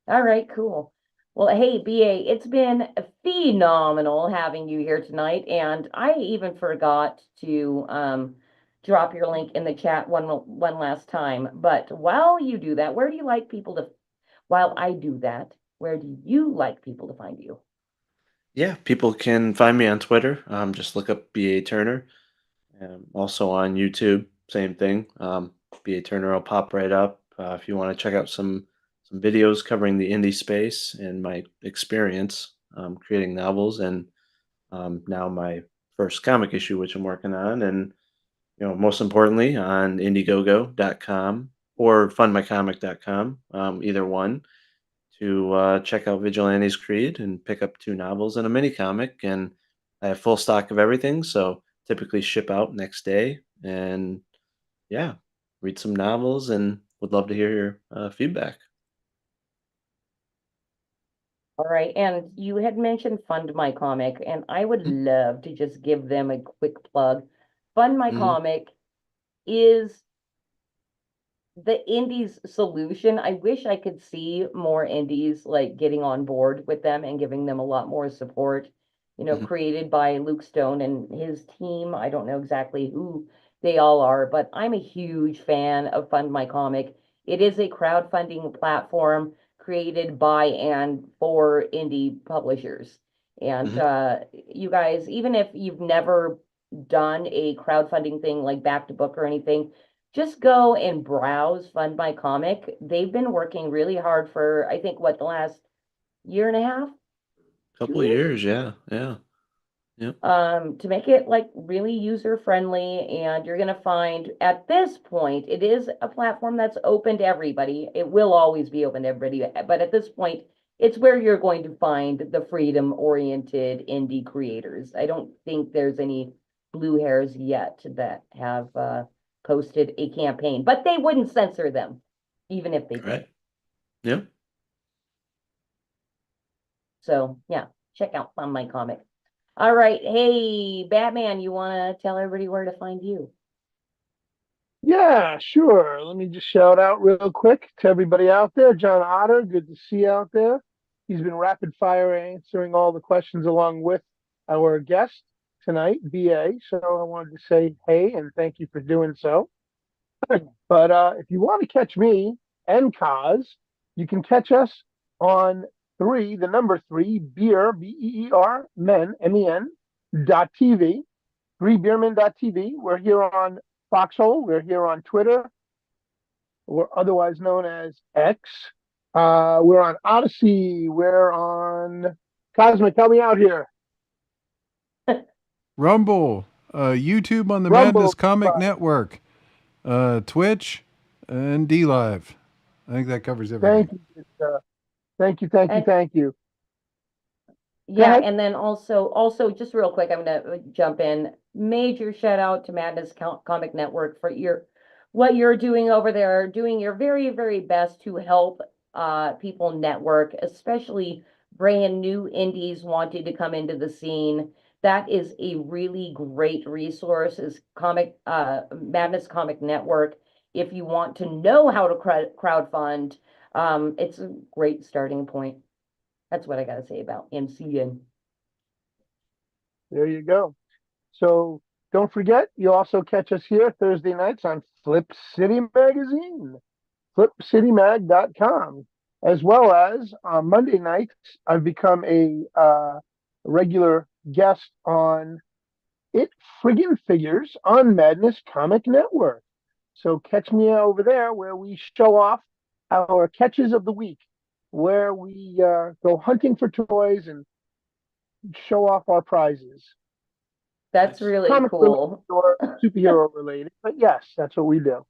All right, cool. Well, hey, BA, it's been phenomenal having you here tonight. And I even forgot to drop your link in the chat one last time. But while you do that, where do you like people to, while I do that, where do you like people to find you? Yeah, people can find me on Twitter. Just look up BA Turner. Also on YouTube, same thing. BA Turner will pop right up. If you want to check out some videos covering the indie space and my experience creating novels, and now my first comic issue, which I'm working on, and most importantly on Indiegogo.com or fundmycomic.com, either one, to check out Vigilantes Creed and pick up two novels and a mini comic. And I have full stock of everything, so typically ship out next day. And yeah, read some novels and would love to hear your feedback. All right, and you had mentioned Fund My Comic, and I would love to just give them a quick plug. Fund My Mm-hmm. Comic is the indies solution. I wish I could see more indies like getting on board with them and giving them a lot more support. Hmm. Created by Luke Stone and his team. I don't know exactly who they all are, but I'm a huge fan of Fund My Comic. It is a crowdfunding platform created by and for indie publishers. And Hmm. you guys, even if you've never done a crowdfunding thing like Back to Book or anything, just go and browse Fund My Comic. They've been working really hard for, I think, what, the last year and a half, two Couple of years, years, yeah, yeah, yep. to make it like really user friendly. And you're going to find at this point, it is a platform that's open to everybody. It will always be open to everybody. But at this point, it's where you're going to find the freedom oriented indie creators. I don't think there's any blue hairs yet that have posted a campaign, but they wouldn't censor them even if they did. Right. Yep. So yeah, check out Fun My Comic. All right. Hey, Batman, you want to tell everybody where to find you? Yeah, sure. Let me just shout out real quick to everybody out there. John Otter, good to see you out there. He's been rapid fire answering all the questions along with our guest tonight, BA. So I wanted to say hey and thank you for doing so. But if you want to catch me and Kaz, you can catch us on the number three, beer, BEER, men, MEN, .tv, threebeermen.tv. We're here on Foxhole. We're here on Twitter. We're otherwise known as X. We're on Odyssey. We're on Cosmic. Help me out here. Rumble, YouTube on the Rumble. Madness Comic Network, Twitch, and D Live. I think that covers everything. Thank you. Thank you. Thank you. And Thank you. Go yeah, ahead. and then also just real quick, I'm gonna jump in. Major shout out to Madness Comic Network for what you're doing over there, doing your very, very best to help people network, especially brand new indies wanting to come into the scene. That is a really great resource, is Madness Comic Network. If you want to know how to crowdfund, it's a great starting point. That's what I got to say about MCN. There you go. So don't forget, you also catch us here Thursday nights on Flip City Magazine, flipcitymag.com, as well as on Monday nights, I've become a regular guest on It Friggin' Figures on Madness Comic Network. So catch me over there where we show off our catches of the week, where we go hunting for toys and show off our prizes. That's Nice. really Comic related cool. or superhero related, but yes, that's what we do.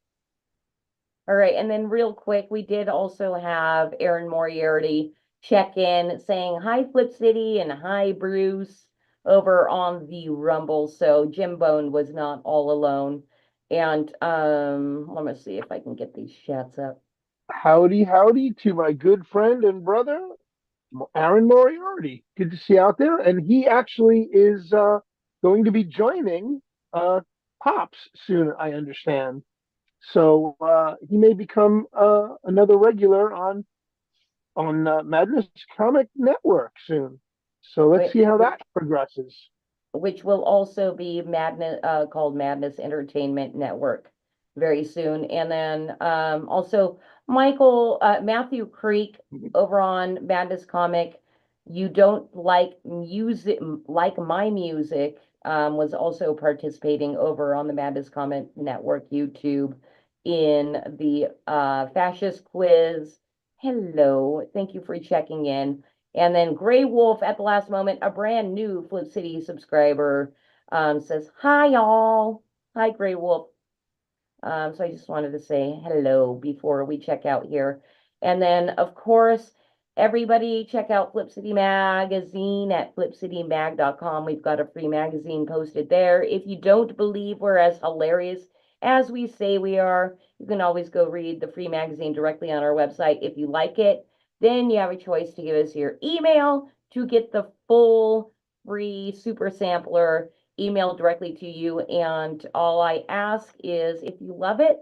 All right, and then real quick, we did also have Aaron Moriarty check in saying hi, Flip City, and hi, Bruce, over on the Rumble. So Jim Bone was not all alone. And let me see if I can get these chats up. Howdy, howdy to my good friend and brother, Aaron Moriarty. Good to see you out there. And he actually is going to be joining Pops soon, I understand. So he may become another regular on Madness Comic Network soon. So let's see how that progresses. Which will also be Madness, called Madness Entertainment Network very soon. And then also Matthew Creek over on Madness Comic. You don't like music, like my music, was also participating over on the Madness Comic Network YouTube in the fascist quiz. Hello, thank you for checking in. And then Gray Wolf at the last moment, a brand new Flip City subscriber, says, hi, y'all. Hi, Gray Wolf. So I just wanted to say hello before we check out here. And then, of course, everybody check out Flip City Magazine at flipcitymag.com. We've got a free magazine posted there. If you don't believe we're as hilarious as we say we are, you can always go read the free magazine directly on our website. If you like it, then you have a choice to give us your email to get the full free super sampler emailed directly to you. And all I ask is if you love it,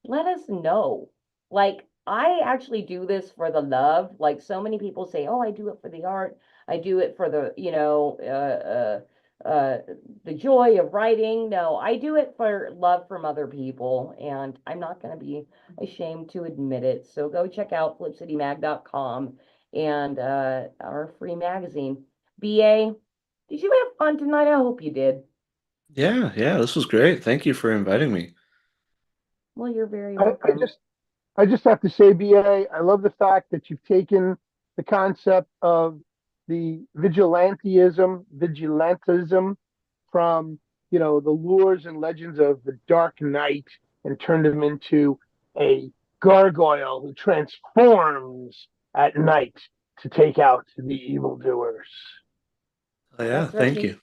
let us know. Like, I actually do this for the love. Like, so many people say, oh, I do it for the art. I do it for the, the joy of writing. No, I do it for love from other people. And I'm not going to be ashamed to admit it. So go check out flipcitymag.com and our free magazine. BA, did you have fun tonight? I hope you did. Yeah, yeah, this was great. Thank you for inviting me. Well, you're very I, I welcome. just I just have to say, BA, I love the fact that you've taken the concept of the vigilantism from, the lures and legends of the Dark Knight and turned him into a gargoyle who transforms at night to take out the evildoers. Oh, yeah, That's right. thank you.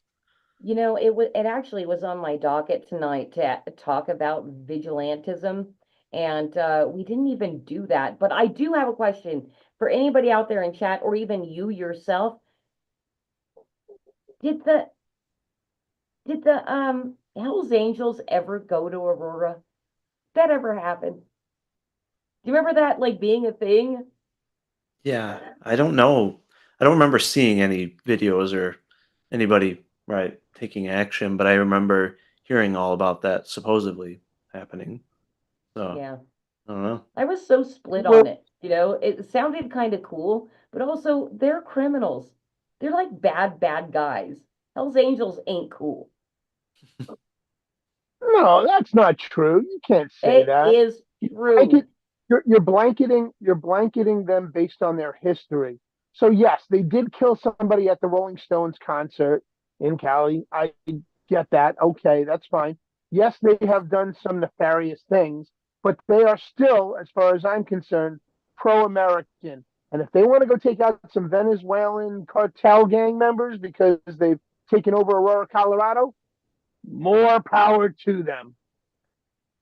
It actually was on my docket tonight to talk about vigilantism, and we didn't even do that. But I do have a question for anybody out there in chat, or even you yourself. Did the Hell's Angels ever go to Aurora? That ever happened? Do you remember that like being a thing? Yeah, I don't know. I don't remember seeing any videos or anybody, right, taking action, but I remember hearing all about that supposedly happening. So, Yeah. I don't know. I was so split on Well, it. It sounded kind of cool, but also they're criminals. They're like bad guys. Hell's Angels ain't cool. no, that's not true. You can't say It that. is You true. blanket, you're blanketing them based on their history. So yes, they did kill somebody at the Rolling Stones concert in Cali. I get that. Okay, that's fine. Yes, they have done some nefarious things, but they are still, as far as I'm concerned, pro-American. And if they want to go take out some Venezuelan cartel gang members because they've taken over Aurora, Colorado, more power to them.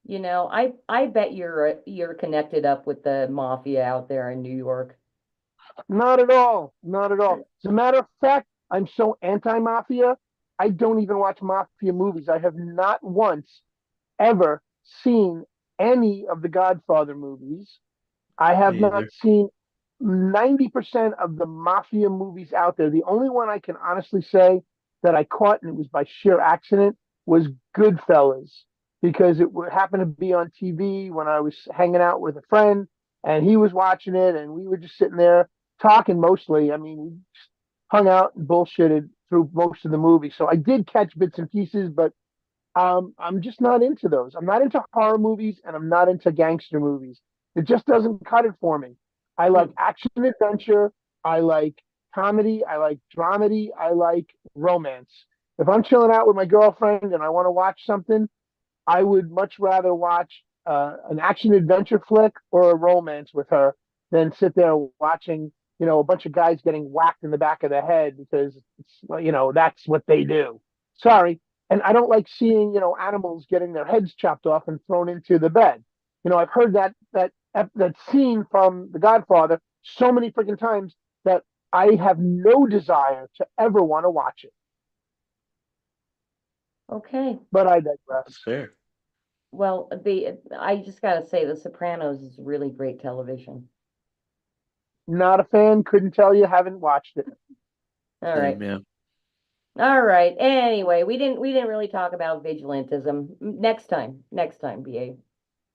I bet you're connected up with the mafia out there in New York. Not at all. Not at all. As a matter of fact, I'm so anti mafia, I don't even watch mafia movies. I have not once ever seen any of the Godfather movies. I have Me not either. seen 90% of the mafia movies out there. The only one I can honestly say that I caught, and it was by sheer accident, was Goodfellas, because it happened to be on TV when I was hanging out with a friend, and he was watching it, and we were just sitting there talking mostly. I mean, we just hung out and bullshitted through most of the movie. So I did catch bits and pieces, but I'm just not into those. I'm not into horror movies, and I'm not into gangster movies. It just doesn't cut it for me. I like Hmm. action adventure. I like comedy. I like dramedy. I like romance. If I'm chilling out with my girlfriend and I want to watch something, I would much rather watch an action adventure flick or a romance with her than sit there watching a bunch of guys getting whacked in the back of the head because that's what they do. Sorry. And I don't like seeing, animals getting their heads chopped off and thrown into the bed. I've heard that scene from The Godfather so many freaking times that I have no desire to ever want to watch it. Okay. But I digress. That's fair. Well, I just gotta say, The Sopranos is really great television. Not a fan, couldn't tell you, haven't watched it. All right. Yeah. All right. Anyway, we didn't really talk about vigilantism. Next time, BA.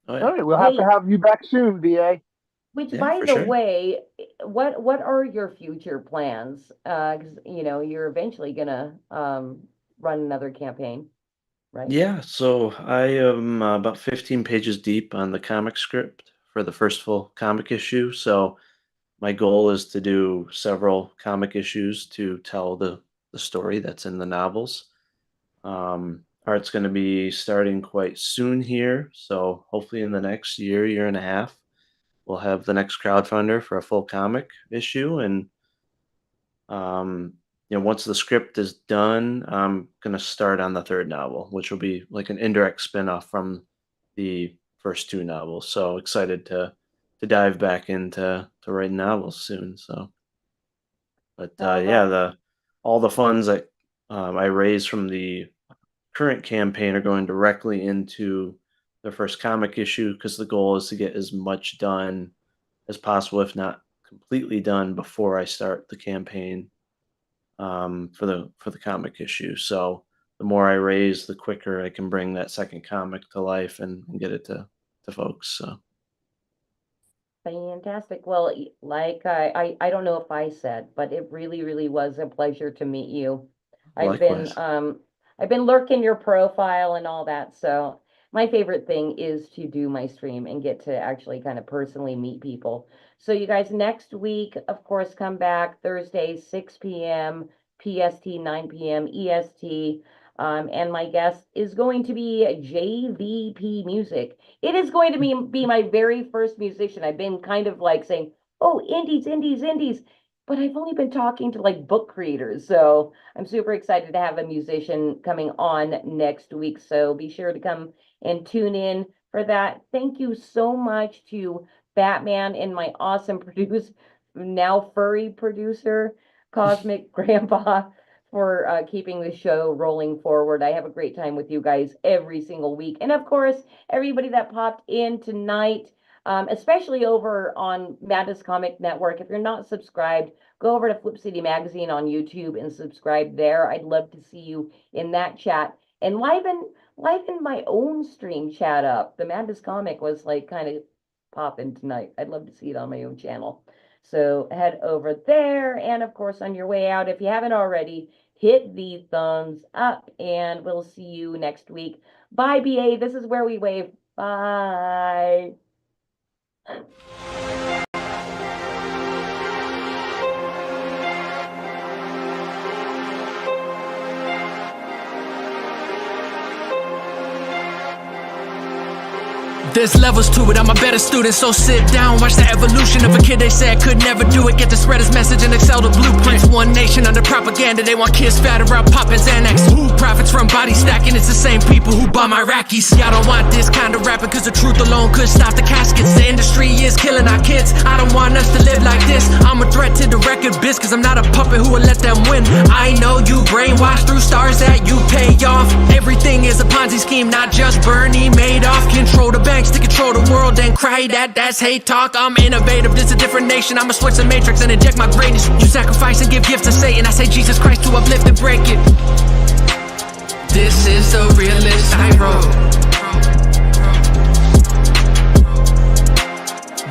Oh, yeah. All right, we'll have to have you back soon, BA. Which, Yeah, by for the sure. way, what are your future plans? 'Cause, you're eventually gonna run another campaign, right? Yeah, so I am about 15 pages deep on the comic script for the first full comic issue. So my goal is to do several comic issues to tell the story that's in the novels. Art's going to be starting quite soon here. So hopefully in the next year and a half, we'll have the next crowdfunder for a full comic issue. And once the script is done, I'm gonna start on the third novel, which will be like an indirect spin-off from the first two novels. So excited to dive back into writing novels soon. So, but yeah, all the funds that I raise from the current campaign are going directly into the first comic issue because the goal is to get as much done as possible, if not completely done, before I start the campaign for the comic issue. So the more I raise, the quicker I can bring that second comic to life and get it to folks. So Fantastic. Well, like I don't know if I said, but it really, really was a pleasure to meet you. likewise. I've been lurking your profile and all that. So my favorite thing is to do my stream and get to actually kind of personally meet people. So you guys, next week, of course, come back Thursday, 6 p.m. PST, 9 p.m. EST. And my guest is going to be JVP Music. It is going to be my very first musician. I've been kind of like saying, oh, indies, indies, indies. But I've only been talking to like book creators. So I'm super excited to have a musician coming on next week. So be sure to come and tune in for that. Thank you so much to Batman and my awesome now furry producer, Cosmic Grandpa, for keeping the show rolling forward. I have a great time with you guys every single week. And of course, everybody that popped in tonight, especially over on Madness Comic Network. If you're not subscribed, go over to Flip City Magazine on YouTube and subscribe there. I'd love to see you in that chat. And liven my own stream chat up. The Madness Comic was like kind of popping tonight. I'd love to see it on my own channel. So head over there. And of course, on your way out, if you haven't already, hit the thumbs up and we'll see you next week. Bye, BA. This is where we wave. Bye. There's levels to it, I'm a better student, so sit down, watch the evolution of a kid they said could never do it. Get to spread his message and excel the blueprints. One nation under propaganda, they want kids fatter out poppin' Xanax. Who profits from body stacking? It's the same people who bomb Iraqis. Y'all don't want this kind of rapping, cause the truth alone could stop the caskets. The industry is killing our kids, I don't want us to live like this. I'm a threat to the record biz, cause I'm not a puppet who will let them win. I know you brainwashed through stars that you pay off. Everything is a Ponzi scheme, not just Bernie Madoff. Control the banks to control the world and cry that's hate talk. I'm innovative, this a different nation. I'ma switch the matrix and inject my greatness. You sacrifice and give gifts to Satan. I say Jesus Christ to uplift and break it. This is the realest I wrote.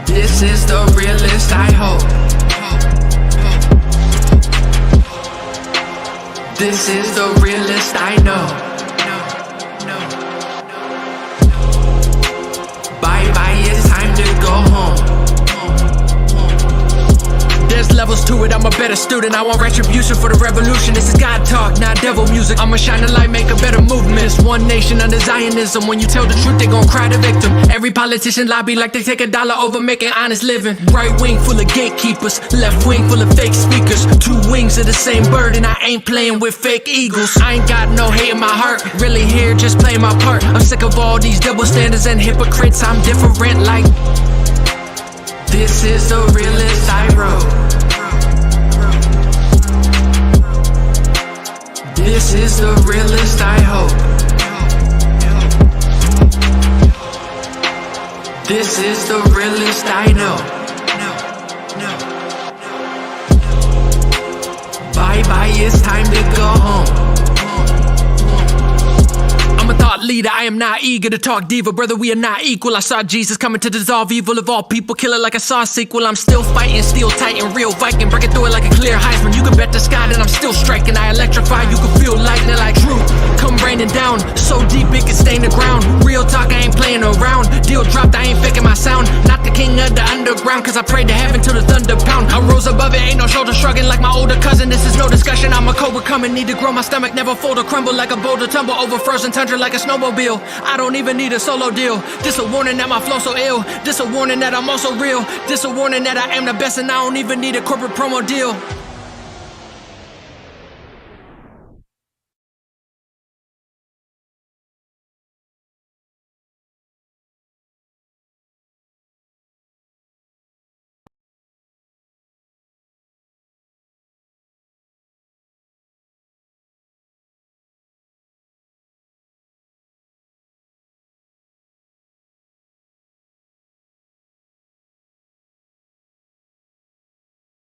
This is the realest I hope. This is the realest I know. Bye bye, it's time to go home. There's levels to it, I'm a better student. I want retribution for the revolution. This is God talk, not devil music. I'ma shine the light, make a better movement. It's one nation under Zionism. When you tell the truth, they gon' cry the victim. Every politician lobby like they take $1 over making honest living. Right wing full of gatekeepers, left wing full of fake speakers. Two wings of the same bird, and I ain't playing with fake eagles. I ain't got no hate in my heart, really here just playing my part. I'm sick of all these double standards and hypocrites. I'm different like this is the realest I wrote. This is the realest I hope. This is the realest I know. Bye bye, it's time to go home. I'm a thought leader, I am not eager to talk diva. Brother, we are not equal. I saw Jesus coming to dissolve evil of all people. Kill it like I saw a sequel. I'm still fighting, steel titan, real Viking. Breaking through it like a clear Heisman. You can bet the sky that I'm still striking. I electrify, you can feel lightning like Drew. Come raining down, so deep it can stain the ground. Real talk, I ain't playing around. Deal dropped, I ain't faking my sound. Not the king of the underground, cause I prayed to heaven till the thunder pound. I rose above it, ain't no shoulder shrugging like my older cousin. This is no discussion, I'm a cobra coming. Need to grow my stomach, never fold or crumble like a boulder. Tumble over frozen tundra like a snowmobile. I don't even need a solo deal. This a warning that my flow so ill. This a warning that I'm also real. This a warning that I am the best and I don't even need a corporate promo deal.